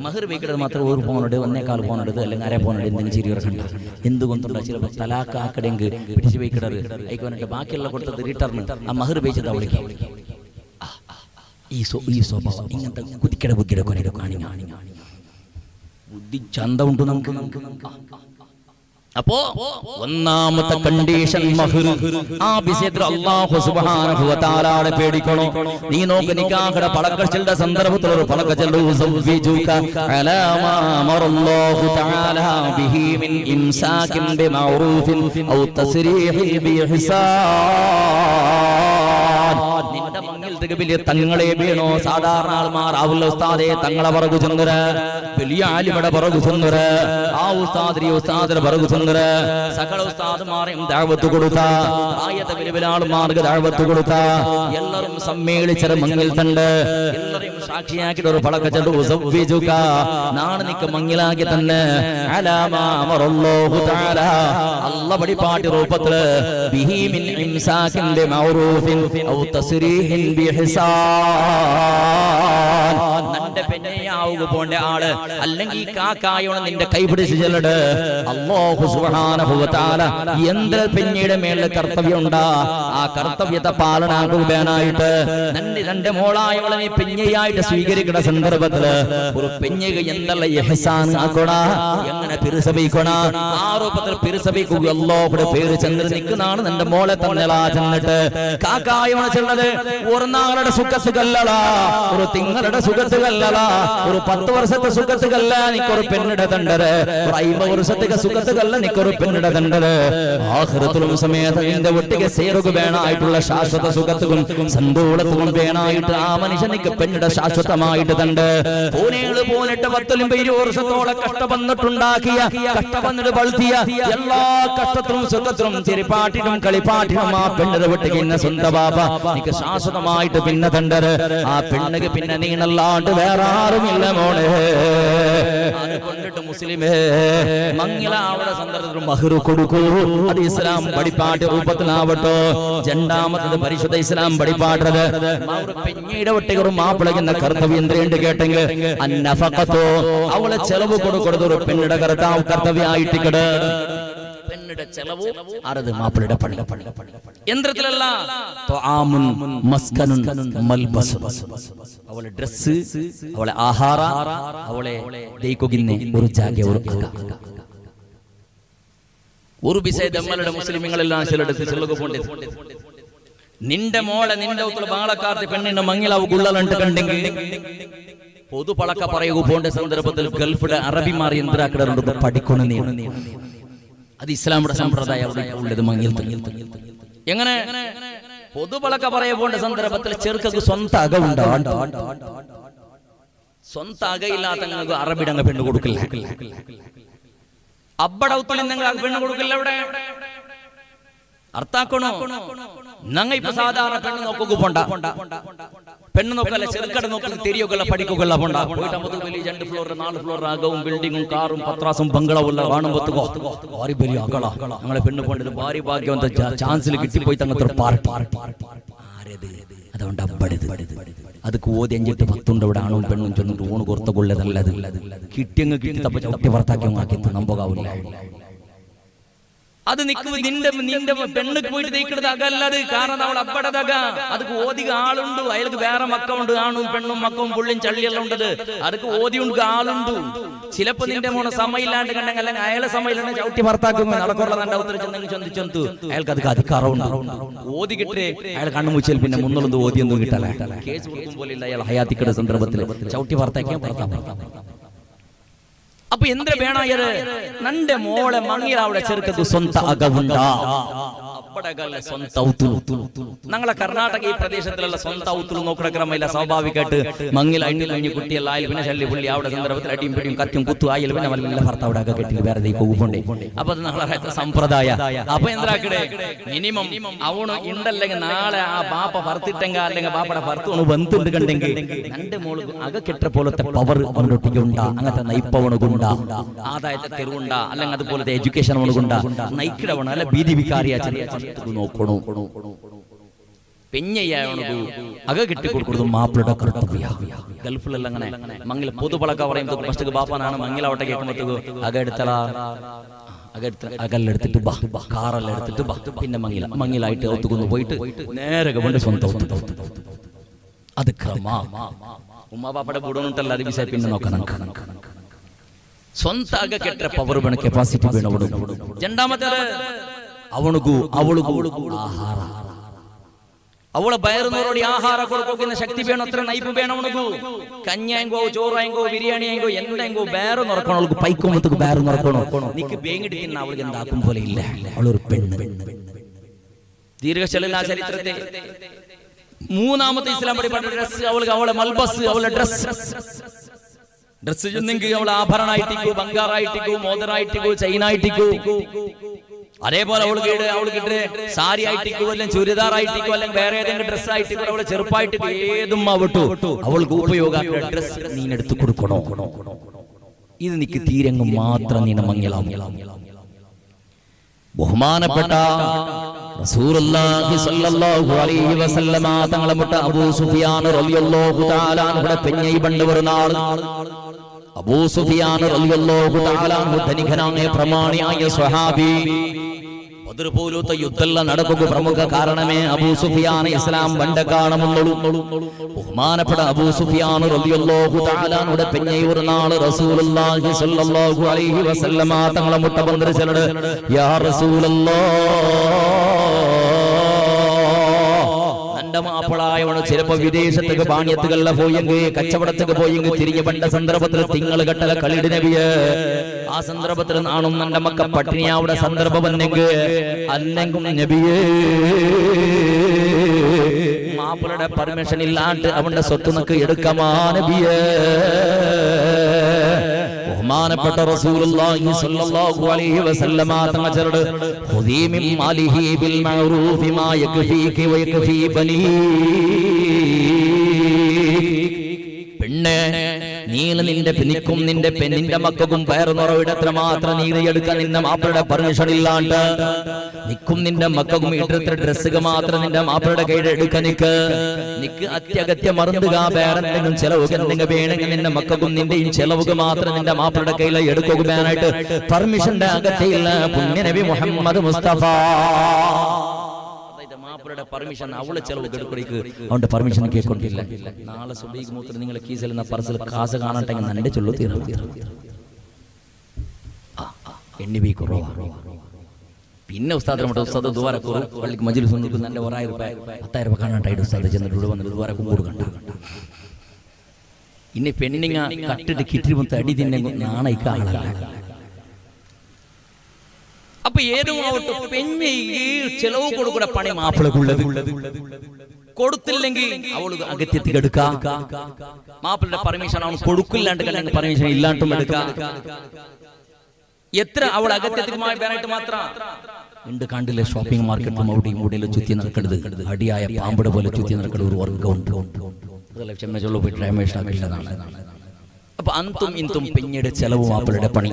മഹർ വയ്ക്കിടത് മാത്രം 1 പോണുണ്ട് 1.25 പോണുണ്ട് അല്ലെങ്കിൽ 1/2 പോണുണ്ട് എന്തെങ്കിലും ചിരി ഇറക്കണ്ട എന്തുകൊണ്ടുണ്ടോ ചിലപ്പോ തലാക്ക് ആക്കടെങ്കിൽ പിടിച്ച് വയ്ക്കിടാറ് അയക്കുവാനായിട്ട് ബാക്കിയുള്ള കൊടുത്തത് റിട്ടേൺ ആ മഹർ ഉപയോഗിച്ചത് അവളിക്ക് ഈ സ്വഭാവം ഇങ്ങനത്തെ കുതിക്കട ബുദ്ധിയുടെ കൊനയുടെ കാണി ബുദ്ധി ചന്ത ഉണ്ട് നമുക്ക് അപ്പോ ഒന്നാമത്തെ കണ്ടീഷൻ മഹർ ആ വിഷയത്തിൽ അല്ലാഹു സുബ്ഹാനഹു വ തആലയെ പേടിക്കണം നീ നോക്ക് നിക്കാഹയുടെ പളക്കച്ചലിന്റെ സന്ദർഭത്തിൽ ഒരു പളക്കച്ചൽ ഉസവ്വിജുക അലാ മാ അമറല്ലാഹു തആല ബിഹി മിൻ ഇംസാകിൻ ബിമഅറൂഫിൻ ഔ തസ്രീഹി ബിഇഹ്സാൻ നിന്റെ മങ്ങിൽ വലിയ തങ്ങളെ വീണോ സാധാരണ ആൾമാർ ആവുള്ള ഉസ്താദെ തങ്ങളെ പറകു ചന്ദ്ര വലിയ ആലിമയുടെ പറകു ചന്ദ്ര ആ ഉസ്താദി ഉസ്താദിന്റെ പറകു ചന്ദ്ര സകല ഉസ്താദുമാരെയും ദഅവത്ത് കൊടുത്ത ആയത്തെ വലിയ ദഅവത്ത് കൊടുത്ത എല്ലാവരും സമ്മേളിച്ചത് മങ്ങിൽ തണ്ട് എല്ലാവരെയും സാക്ഷിയാക്കിയിട്ട് ഒരു പളക്കച്ചൽ ഉസവ്വിജുക നാണ് നിക്ക് മങ്ങിലാക്കി തന്നെ അലാ മാ അമറല്ലാഹു തആല അല്ലാഹു പടിപാട്ടി രൂപത്തിൽ ബിഹി മിൻ ഇംസാകിൻ ബിമഅറൂഫിൻ ഔ തസ്രീഹിൻ ബിഇഹ്സാൻ നിന്റെ പെണ്ണയാവുക പോണ്ട ആള് അല്ലെങ്കിൽ കാക്കായോണ് നിന്റെ കൈപിടിച്ച് ചെല്ലട് അല്ലാഹു സുബ്ഹാനഹു വ തആല എന്ത് പെണ്ണയുടെ മേലെ കർത്തവ്യം ഉണ്ടാ ആ കർത്തവ്യത്തെ പാലനാക്കുവാനായിട്ട് നിന്റെ മോളായവളെ നീ പെണ്ണയായിട്ട് സ്വീകരിക്കുന്ന സന്ദർഭത്തില് ഒരു പെണ്ണക എന്നുള്ള ഇഹ്സാൻ ആക്കണ എങ്ങനെ പിരിസബിക്കണ ആ രൂപത്തിൽ പിരിസബിക്കുക അല്ലാഹുവിന്റെ പേര് ചെന്ന് നിൽക്കുന്നതാണ് നിന്റെ മോളെ തന്നലാ ചെന്നിട്ട് കാക്കായോണ് ചെല്ലത് ഒരു നാളുടെ സുഖത്തുകല്ല ഒരു തിങ്ങളുടെ സുഖത്തുകല്ല ഒരു 10 വർഷത്തെ സുഖത്തുകല്ല നിക്കൊരു പെണ്ണിടെ തണ്ടര് ഒരു 50 വർഷത്തെ സുഖത്തുകല്ല നിക്കൊരു പെണ്ണിടെ തണ്ടര് ആഖിറത്തുലും സമയത്ത് നിന്റെ ഒട്ടിಗೆ ಸೇರುക വേണായിട്ടുള്ള ശാശ്വത സുഖത്തും സന്തോഷത്തും വേണായിട്ട് ആ മനുഷ്യനിക്ക് പെണ്ണിടെ ശാശ്വതമായിട്ട് തണ്ട് പൂനേള് പോന്നിട്ട് 10 20 വർഷത്തോളം കഷ്ടപ്പെട്ടുണ്ടാക്കിയ കഷ്ടപ്പെട്ട് വളർത്തിയ എല്ലാ കഷ്ടത്തിലും സുഖത്തിലും ചിരിപ്പാട്ടിനും കളിപ്പാട്ടിനും ആ പെണ്ണിടെ ഒട്ടിಗೆ ഇന്ന സ്വന്തം ബാബ നിക്ക് ശാശ്വതമായിട്ട് പിന്നെ തണ്ടര് ആ പെണ്ണിക്ക് പിന്നെ നീണല്ലാണ്ട് വേറെ ആരുമില്ല മോളെ അതുകൊണ്ടിട്ട് മുസ്ലിമേ മംഗലാവണ സന്ദർഭത്തിൽ മഹർ കൊടുക്കൂ അത് ഇസ്ലാം പടിപ്പാട്ട് രൂപത്തിലാവട്ടോ രണ്ടാമത്തത് പരിശുദ്ധ ഇസ്ലാം പടിപ്പാട്ടത് പെഞ്ഞയുടെ ഒട്ടികറും മാപ്പിളകുന്ന കർത്തവ്യം എന്തുണ്ട് കേട്ടെങ്കിൽ അന്നഫഖത്തോ അവളെ ചെലവ് കൊടുക്കുന്നത് ഒരു പെണ്ണിയുടെ കർത്തവ്യമായിട്ടിക്കട് പെണ്ണിയുടെ ചെലവ് ആരത് മാപ്പിളയുടെ പള്ളി യന്ത്രത്തിലല്ല അവളെ ഡ്രസ് അവളെ ആഹാര അവളെ ദൈകൊകിന്നെ ഒരു ജാഗ ഒരു വിഷയ നമ്മളുടെ മുസ്ലിമുകളെല്ലാം ചിലടത്ത് ചെല്ലുക പോണ്ടേ നിന്റെ മോളെ നിന്റെ ബാളക്കാർത്തി പെണ്ണിന്റെ മങ്ങിലാവ് ഗുള്ളലണ്ട് കണ്ടെങ്കിൽ പൊതു പളക്ക പറയുക പോണ്ട സന്ദർഭത്തിൽ ഗൾഫിയുടെ അറബിമാർ യന്ത്രാക്കിടറുണ്ട് പഠിക്കണം നീ അത് ഇസ്ലാമിയുടെ സമ്പ്രദായം ഉള്ളത് മങ്ങിൽ എങ്ങനെ പൊതുപളക്ക പറയ പോണ്ട സന്ദർഭത്തിൽ ചെറുക്കക്ക് സ്വന്തം അക ഉണ്ടാവും സ്വന്തം അകയില്ലാത്ത അറബിയുടെ പെണ്ണ് കൊടുക്കില്ല അബ്ബടൗത്തിൽ നിങ്ങൾ പെണ്ണ് കൊടുക്കില്ല അവിടെ അർത്ഥാക്കണോ ഞങ്ങ ഇപ്പൊ സാധാരണ പെണ്ണ് നോക്കുക പോണ്ട പെണ്ണ് നോക്കല്ല ചെറുക്കട നോക്കുന്ന തിരിയൊക്കെ പഠിക്കുകയല്ല പോണ്ട പോയിട്ട് വലിയ 2 ഫ്ലോർ 4 ഫ്ലോർ ആകവും ബിൽഡിങ്ങും കാറും പത്രാസും ബംഗ്ലാവും കാണുമ്പോ ഭാരി വലിയ അകള ഞങ്ങളെ പെണ്ണ് പോണ്ടത് ഭാരി ഭാഗ്യം ചാൻസിൽ കിട്ടിപ്പോയി തങ്ങത്തെ അതുകൊണ്ട് അബ്ബടത് അത് കോതി 5 10 ഉണ്ട് ഇവിടെ ആണും പെണ്ണും ചെന്നിട്ട് ഊണ് കൊറുത്ത കൊള്ളതല്ലത് കിട്ടിയങ്ങ് കിട്ടി തപ്പ ചവിട്ടി വർത്താക്കി നമ്പകാവില്ല അത് നിന്റെ പെണ്ണുക്ക് പോയിട്ട് തേക്കുന്നത് അകല്ലത് കാരണം അവൾ അപ്പടതക അത് ഓതിക ആളുണ്ട് അയാൾക്ക് വേറെ മക്കളുണ്ട് ആണും പെണ്ണും മക്കളും പുള്ളിയും ചള്ളിയെല്ലാം ഉണ്ടത് അതൊക്കെ ഓതിയുണ്ട് ആളുണ്ട് ചിലപ്പോ നിന്റെ മോനെ സമയില്ലാണ്ട് കണ്ടെങ്കിൽ അല്ലെങ്കിൽ അയാളെ സമയില്ലാണ്ട് ചവിട്ടി ഭർത്താക്കും നടക്കുള്ള നല്ല ഉത്തരം ചെന്നെങ്കിൽ ചന്തു അയാൾക്ക് അത് അധികാരമുണ്ട് ഓതി കിട്ടേ അയാൾ കണ്ണുമുച്ചിൽ പിന്നെ മുന്നോളൊന്നും ഓതിയൊന്നും കിട്ടല കേസ് കൊടുക്കും പോലെ ഇല്ല അയാൾ ഹയാത്തിക്കയുടെ സന്ദർഭത്തിൽ ചവിട്ടി ഭർത്താക്കാൻ ഭർത്താവ് അപ്പൊ എന്ത് വേണായത് നന്റെ മോളെ മങ്ങില അവിടെ ചെറുക്കത് സ്വന്ത അകവുണ്ട ഞങ്ങളെ കർണാടക ഈ പ്രദേശത്തിലുള്ള സ്വന്തം ഔത്തുൽ നോക്കുന്ന ക്രമമില്ല. സ്വാഭാവികമായിട്ട് മങ്ങിലായിട്ട് കഴിഞ്ഞ് കുട്ടിയെല്ലാം ആയാലും പിന്നെ ശല്യ പുള്ളി അവിടെ സന്ദർഭത്തിൽ അടിയും പിടിയും കത്തും കുത്തും ആയാലും പിന്നെ വല്ല ഭർത്താവ് അവിടെ ഒക്കെ കെട്ടി വേറെ പോകുമ്പോണ്ടേ. അപ്പൊ അത് ഞങ്ങളെ സമ്പ്രദായ. അപ്പൊ എന്താക്കടേ മിനിമം അവണ് ഉണ്ടല്ലെങ്കിൽ നാളെ ആ ബാപ്പ ഭർത്തിട്ടെങ്കിൽ അല്ലെങ്കിൽ ബാപ്പയുടെ ഭർത്തുവണ് ബന്ധുണ്ട് കണ്ടെങ്കിൽ രണ്ട് മോള് അക കെട്ട പോലത്തെ പവർ അവനൊട്ടിക്കുണ്ട, അങ്ങനത്തെ നയിപ്പവണുകൊണ്ട, ആദായത്തെ തെരുവുണ്ട, അല്ലെങ്കിൽ അതുപോലത്തെ എഡ്യൂക്കേഷൻ അവണുകൊണ്ട നയിക്കിടവണ അല്ല ബീദിവിക്കാരിയാ നോക്കണോ പെഞ്ഞയ്യാണു അക കെട്ടി കൊടുക്കുന്നത് മാപ്പിളുടെ കർത്തവ്യ. ഗൾഫിലെല്ലാം അങ്ങനെ മങ്ങിൽ പൊതുപളക്ക പറയുമ്പോൾ ഫസ്റ്റ് ബാപ്പാനാണ് മങ്ങിലാവട്ടെ കേൾക്കുമ്പോഴത്തേക്ക് അകലെടുത്തിട്ട് കാറെല്ലാം എടുത്തിട്ട് പിന്നെ മങ്ങിലായിട്ട് ഒത്തുകൊന്നു പോയിട്ട് നേരെ കൊണ്ട് സ്വന്തം അത് ക്രമ ഉമ്മ ബാപ്പയുടെ കൂടെ അത് വിഷയം പിന്നെ നോക്കണം. സ്വന്തം അക കെട്ട പവർ വേണം, കപ്പാസിറ്റി വേണം. രണ്ടാമത്തേത് ಆಹಾರ ಅವಳ ಬಯರುನೋಡಿ ಆಹಾರ ಕೊಡ್ಕೋಕಿನ ಶಕ್ತಿ ಬೇಣ ಹತ್ರ ನೈಪು ಬೇಣ ಅವನಿಗೂ ಕನ್ಯ ಹೆಂಗೋ ಚೋರ ಹೆಂಗೋ ಬಿರಿಯಾನಿ ಹೆಂಗೋ ಎಂದ ಹೆಂಗೋ ಬೇರು ನೊರ್ಕೊಂಡು ಅವಳಿಗೆ ಪೈಕು ಮತ್ತು ಬೇರು ನೊರ್ಕೊಂಡು ನಿಕ್ಕೆ ಬೇಂಗಿಡಿ ತಿನ್ನ ಅವಳಿಗೆ ಎಂದ ಹಾಕುം പോലെ ಇಲ್ಲ. ಅವಳൊരു പെണ്ണ്. ദീർഘചലന ചരിത്രത്തെ മൂന്നാമത്തെ ഇസ്ലാം പഠിപ്പിച്ച ഡ്രസ് അവൾക്ക് അവളെ മൽബസ് അവളുടെ ഡ്രസ് ചെന്നെങ്കിൽ അവൾ ആഭരണമായിട്ടിക്കോ ബംഗാറായിട്ടിക്കോ മോതിരായിട്ടിക്കോ ചൈനായിട്ടിക്കോ അതേപോലെ അവൾക്ക് സാരി ആയിട്ടിക്കോ അല്ലെങ്കിൽ ചുരിദാറായിട്ടിക്കോ അല്ലെങ്കിൽ വേറെ ഏതെങ്കിലും ഡ്രസ് ആയിട്ടിക്കോ അവളെ ചെറുപ്പായിട്ട് ഏതും ആവട്ടു അവൾക്ക് ഉപയോഗ ഡ്രസ് നീ എടുത്തു കൊടുക്കണോ. ഇത് നിക്ക് തീരങ്ങ് മാത്രം നീ മങ്ങലാം. ബഹുമാനപ്പെട്ട റസൂലുള്ളാഹി സ്വല്ലല്ലാഹു അലൈഹി വസല്ലമ തങ്ങളെ മുട്ട അബൂ സുഫിയാൻ റളിയല്ലാഹു തആല അൻഹുടെ പെഞ്ഞൈ ബണ്ട് വരുന്നാൾ അബൂ സുഫിയാൻ റളിയല്ലാഹു തആല അൻഹു ധനികനായ പ്രമാണിയായ സ്വഹാബി. ബദർ പോലത്തെ യുദ്ധമെല്ലാം നടക്കുക പ്രമുഖ കാരണമേ അബൂ സുഫിയാൻ ഇസ്ലാം ബണ്ട കാണുന്നുള്ളൂ. ബഹുമാനപ്പെട്ട അബൂ സുഫിയാൻ റളിയല്ലാഹു തആല അൻഹുടെ പെഞ്ഞൈ വരുന്നാൾ റസൂലുള്ളാഹി സ്വല്ലല്ലാഹു അലൈഹി വസല്ലമ തങ്ങളെ മുട്ട ബണ്ട് ചെലട് യാ റസൂലല്ലാഹ് മാപ്പിളായവണ് ചിലപ്പോ വിദേശത്തേക്ക് പാണ്യത്തുകളിലെ പോയെങ്കിൽ കച്ചവടത്തേക്ക് പോയെങ്കിൽ തിരിഞ്ഞു പണ്ട സന്ദർഭത്തിൽ തിങ്ങൾ കെട്ടല കളിയുടെ നബിയെ ആ സന്ദർഭത്തിൽ നാണും നന്റെ മക്ക പട്ടിണിയാവുടെ സന്ദർഭം വന്നെങ്കിൽ അല്ലെങ്കും നബിയേ മാപ്പിളയുടെ പെർമിഷൻ ഇല്ലാണ്ട് അവന്റെ സ്വത്ത് നിനക്ക് എടുക്കാമാ നബിയേ. ബഹുമാനപ്പെട്ട റസൂലുള്ളാഹി സ്വല്ലല്ലാഹു അലൈഹി വസല്ലമ തങ്ങൾ ചൊല്ലു ഖുദീ മിൻ മാലിഹി ബിൽ മഅറൂഫി മാ യക്ഫീകി വ യക്ഫീ ബനീ. പെണ്ണേ നീല നിന്റെ നിക്കും നിന്റെ പെണ്ണിന്റെ മക്കൾക്കും പയർ നിറവിടത്ര മാത്രം നീ എടുക്കാൻ നിന്റെ മാപ്പിളുടെ പെർമിഷൻ ഇല്ലാണ്ട് നിക്കും നിന്റെ മക്കൾക്കും ഇടത്ര ഡ്രസ്സുകൾ മാത്രം നിന്റെ മാപ്പിളുടെ കയ്യിൽ എടുക്കാൻ നിക്ക് അത്യഗത്യ മറന്നുക വേറെന്തെങ്കിലും ചെലവുക എന്തെങ്കിലും വേണമെങ്കിൽ നിന്റെ മക്കൾക്കും നിന്റെയും ചെലവുക മാത്രം നിന്റെ മാപ്പിളുടെ കയ്യിൽ എടുക്കുകയാനായിട്ട് പെർമിഷന്റെ അകത്തില്ല പുണ്യ നബി മുഹമ്മദ് മുസ്തഫ. മാപ്പിളുടെ പെർമിഷൻ അവളെ ചെലവ് എടുക്കടിക്ക് അവന്റെ പെർമിഷൻ കേൾക്കൊണ്ടില്ല. നാളെ സുബൈക്ക് മൂത്രം നിങ്ങളെ കീസിൽ എന്ന പറസിൽ കാസ് കാണട്ടെങ്കിൽ നന്റെ ചൊല്ലു തീർന്നു എണ്ണി ബി കുറവാ. പിന്നെ ഉസ്താദ് ദുവാര പള്ളിക്ക് മജ്ലിസ് വന്നിട്ട് നല്ല 1000 രൂപ 10,000 രൂപ കാണാട്ടായിട്ട് ഉസ്താദ് ചെന്നിട്ട് ഇവിടെ വന്നിട്ട് ദുവാര കൊടുക്കണ്ട. ഇനി പെണ്ണിങ്ങ കട്ടിട്ട് കിട്ടി മൊത്തം അടി തിന്നെ ഞാണയിക്ക ആളല്ല. അപ്പൊ ഏതും പെണ്ണി ചെലവ് കൊടുക്കുന്ന പണി മാപ്പിളക്കുള്ളത്. കൊടുത്തില്ലെങ്കിൽ അവള് അകത്യത്തിൽ എടുക്കാം. മാപ്പിളുടെ പെർമിഷൻ അവൻ കൊടുക്കില്ലാണ്ട് കല്ലെങ്കിൽ പെർമിഷൻ ഇല്ലാണ്ടും എടുക്കാം. എത്ര അവൾ അകത്യത്തിനുമായി വേറായിട്ട് മാത്രം ഉണ്ട് കണ്ടില്ലേ ഷോപ്പിംഗ് മാർക്കറ്റും അവിടെയും ഇവിടെയും ചുറ്റി നടക്കരുത്. അടിയായ പാമ്പട പോലെ ചുറ്റി നടക്കുന്ന ഒരു വർഗമുണ്ട്. അപ്പൊ അന്തും ഇന്തും പിന്നീട് ചെലവും മാപ്പിളുടെ പണി.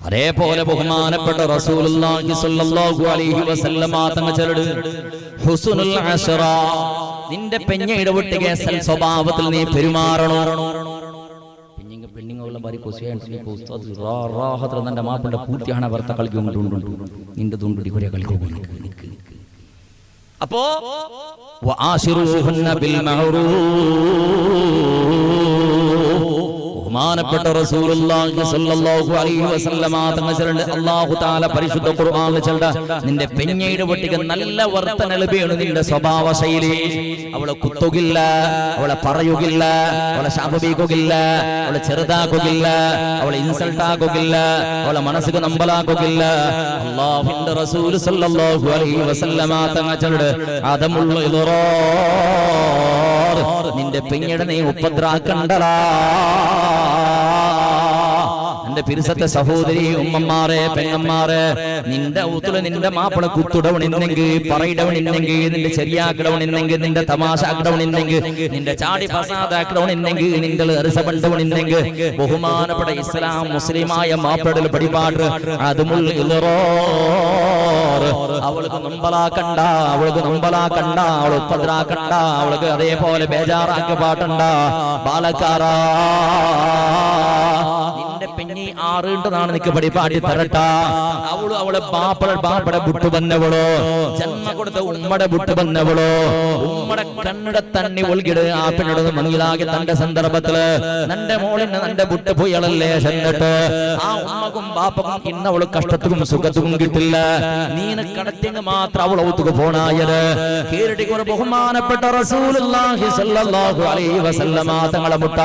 അതേപോലെ ബഹുമാനപ്പെട്ട റസൂലുള്ളാഹി സ്വല്ലല്ലാഹു അലൈഹി വസല്ലമ തങ്ങൾ ചൊല്ലു ഹുസ്നുൽ അശ്റ. നിന്റെ പെഞ്ഞയുടെ ഒട്ടിക സ്വഭാവത്തിൽ നീ പെരുമാറണം. പെണ്ണുങ്ങളെ ഭാര്യ തന്റെ മാപ്പിളുടെ പൂർത്തിയാണ് ഭർത്ത കളിക്കൊണ്ടുണ്ട് നിന്റെ തുണ്ടി കുറെ കളിക്കും. അപ്പോ ബഹുമാനപ്പെട്ട റസൂലുള്ളാഹി സ്വല്ലല്ലാഹു അലൈഹി വസല്ലമ തങ്ങൾ ചൊല്ലുന്ന അല്ലാഹു തആല പരിശുദ്ധ ഖുർആനിൽ ചൊല്ലുന്ന നിന്റെ പെഞ്ഞയുടെ പൊട്ടിക്ക് നല്ല വർത്തനലബേണ് നിന്റെ സ്വഭാവ ശൈലി. അവളെ കുത്തുകില്ല, അവളെ പറയുകില്ല, അവളെ ശാപീകുകില്ല, അവളെ ചെറുതാക്കുകില്ല, അവളെ ഇൻസൾട്ട് ആക്കുകില്ല, അവളെ മനസ്സിന് നമ്പലാക്കുകില്ല. അല്ലാഹുവിന്റെ റസൂൽ സ്വല്ലല്ലാഹു അലൈഹി വസല്ലമ തങ്ങൾ ചൊല്ലുന്ന അദമുൽ ഇളറാർ നിന്റെ പെഞ്ഞയുടെ നീ ഉപദ്രാക്കണ്ടടാ. എന്റെ പിരിസത്തെ സഹോദരി ഉമ്മമാരെ പെങ്ങന്മാരെ, നിന്റെ ഊത്തുല് നിന്റെ മാപ്പിള കുത്തുടവണിന്നെങ്കിൽ പറയിടവണിന്നെങ്കിൽ നിന്റെ ശരിയാക്കിടവണിന്നെങ്കിൽ നിന്റെ തമാശാക്കിടവണിന്നെങ്കിൽ നിന്റെ ചാടി ഫസാദാക്കിടവണിന്നെങ്കിൽ നിന്റെ എറിസബണ്ടവണിന്നെങ്കിൽ ബഹുമാനപ്പെട്ട ഇസ്ലാം മുസ്ലിമായ മാപ്പിള പടിപാട് അതുമുൽ ഇളറാർ അവൾക്ക് നമ്പലാക്കണ്ട, അവൾക്ക് നമ്പലാക്കണ്ട, അവൾ ഉപദ്രാക്കണ്ട, അവൾക്ക് അതേപോലെ ബേജാറാക്കി പാട്ടണ്ട. ബാലക്കാരാ പെഞ്ഞി ആറുണ്ടെന്നാണ് നിനക്ക് പടിപാടി തരട്ട. അവള് അവളെ ബാപ്പടെ ബുട്ട് വന്നവളോ, ജന്മ കൊടുത്ത ഉമ്മടെ ബുട്ട് വന്നവളോ, ഉമ്മടെ കണ്ണട തണ്ണി ഒൽകിട് ആ പെണ്ണോട് മണിയിലാകെ തന്റെ സന്ദർഭത്തില് നന്റെ മോളിന് നന്റെ ബുട്ട് പോയളല്ലേ ചെന്നിട്ട് ആ ഉമ്മക്കും ബാപ്പക്കും ഇന്നവള് കഷ്ടത്തിലും സുഖത്തിലും കിട്ടില്ല. നീന് കടത്തിങ് മാത്രം അവൾ ഔത്തുക്ക് പോണായത് കേരടി കുറെ ബഹുമാനപ്പെട്ട റസൂലുള്ളാഹി സ്വല്ലല്ലാഹു അലൈഹി വസല്ലമ തങ്ങളെ മുട്ട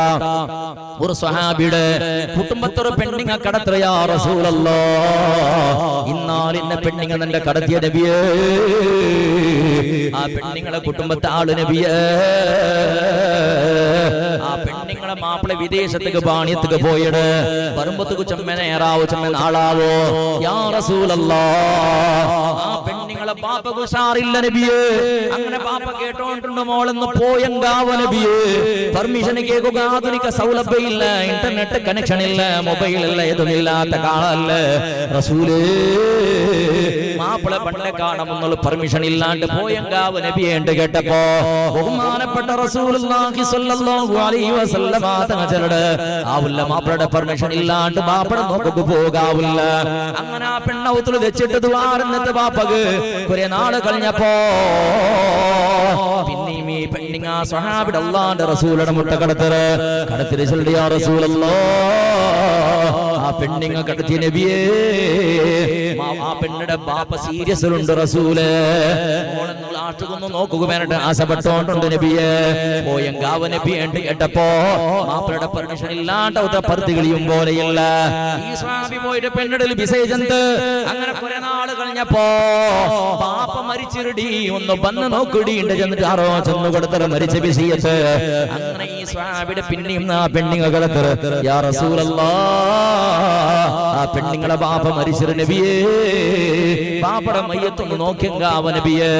ഒരു സ്വഹാബിയുടെ കുടുംബത്തൊരു പെണ്ണിങ്ങ കടത്രയാ റസൂലല്ലാഹ്. ഇന്നാലിന്ന പെണ്ണിങ്ങ നിന്റെ കടത്തിയ നബിയേ, ആ പെണ്ണിങ്ങളെ കുടുംബത്തെ ആള് നബിയേ, ആ പെണ്ണിങ്ങളെ മാപ്പിള വിദേശത്തേക്ക് പാണിയത്തേക്ക് പോയിട് പറമ്പത്തേക്ക് ചെമ്മനേറാവോ ചെമ്മൻ ആളാവോ യാ റസൂലല്ലാഹ്. ആ പെണ്ണിങ്ങളെ പാപ്പക്ക് ഉഷാറില്ല നബിയേ. അങ്ങനെ പാപ്പ കേട്ടോണ്ടുണ്ട് മോളെന്ന് പോയങ്കാവ നബിയേ. പെർമിഷൻ കേൾക്കുക ആധുനിക സൗലഭ്യം ഇല്ല, ഇന്റർനെറ്റ് കണക്ഷൻ ഇല്ല, മൊബൈൽ ഇല്ല, ഇതൊന്നുമില്ലാത്ത കാലല്ല റസൂലേ. മാപ്പിള പണ്ടേ കാണുമെന്നുള്ള പെർമിഷൻ ഇല്ലാണ്ട് പോയങ്കാവ് നബിയേണ്ട് കേട്ടപ്പോ ബഹുമാനപ്പെട്ട റസൂലുള്ളാഹി സ്വല്ലല്ലാഹു അലൈഹി വസല്ലമ തങ്ങൾ ചൊല്ലുടെ ആവില്ല, മാപ്പിളയുടെ പെർമിഷൻ ഇല്ലാണ്ട് മാപ്പിള നോക്കു പോകാവില്ല. അങ്ങനെ ആ പെണ്ണൗത്തിൽ വെച്ചിട്ട് ദുആറിന്നിട്ട് ബാപ്പക്ക് കുറെ നാള് കഴിഞ്ഞപ്പോ പിന്നെയും ഈ പെണ്ണിങ്ങ സ്വഹാബിയുടെ അല്ലാഹുവിന്റെ റസൂലുടെ മുട്ട കടത്തില് ചൊല്ലി യാ റസൂലല്ലാഹ്. ആ പെണ്ണിങ്ങ കടത്തിയ നബിയേ, ആ പെണ്ണിടെ ബാപ്പ സീരിയസിലുണ്ട് റസൂലേ. മോളെന്നുള്ള ആട്ടുകൊന്ന് നോക്കുക വേണ്ടിട്ട് ആശപ്പെട്ടോണ്ടുണ്ട് നബിയെ. പോയങ്കാവ് നബിയുണ്ട് കേട്ടപ്പോ മാപ്പിളയുടെ പെർമിഷൻ ഇല്ലാണ്ട് പർത്തികളിയും പോലെയല്ല. ഈ സ്വാമി പോയിട്ട് പെണ്ണിടൽ വിസേജന്ത്. അങ്ങനെ കുറെ നാള് കഴിഞ്ഞപ്പോ ബാപ്പ മരിച്ചിരടി ഒന്ന് വന്ന് നോക്കിടിയുണ്ട് ചെന്നിട്ട് ആരോ ചെന്നു കൊടുത്തത് മരിച്ച വിസയത്ത്. അങ്ങനെ ഈ സ്വാമിയുടെ പിന്നെയും ആ പെണ്ണിങ്ങ കടത്തറ് യാ റസൂലല്ലാഹ്. ആ പെണ്ണിങ്ങളെ ബാപ്പ മരിച്ചിരു നബിയേ, ബാപ്പയുടെ മയ്യത്തൊന്ന് നോക്കിയങ്കാവ നബിയേ.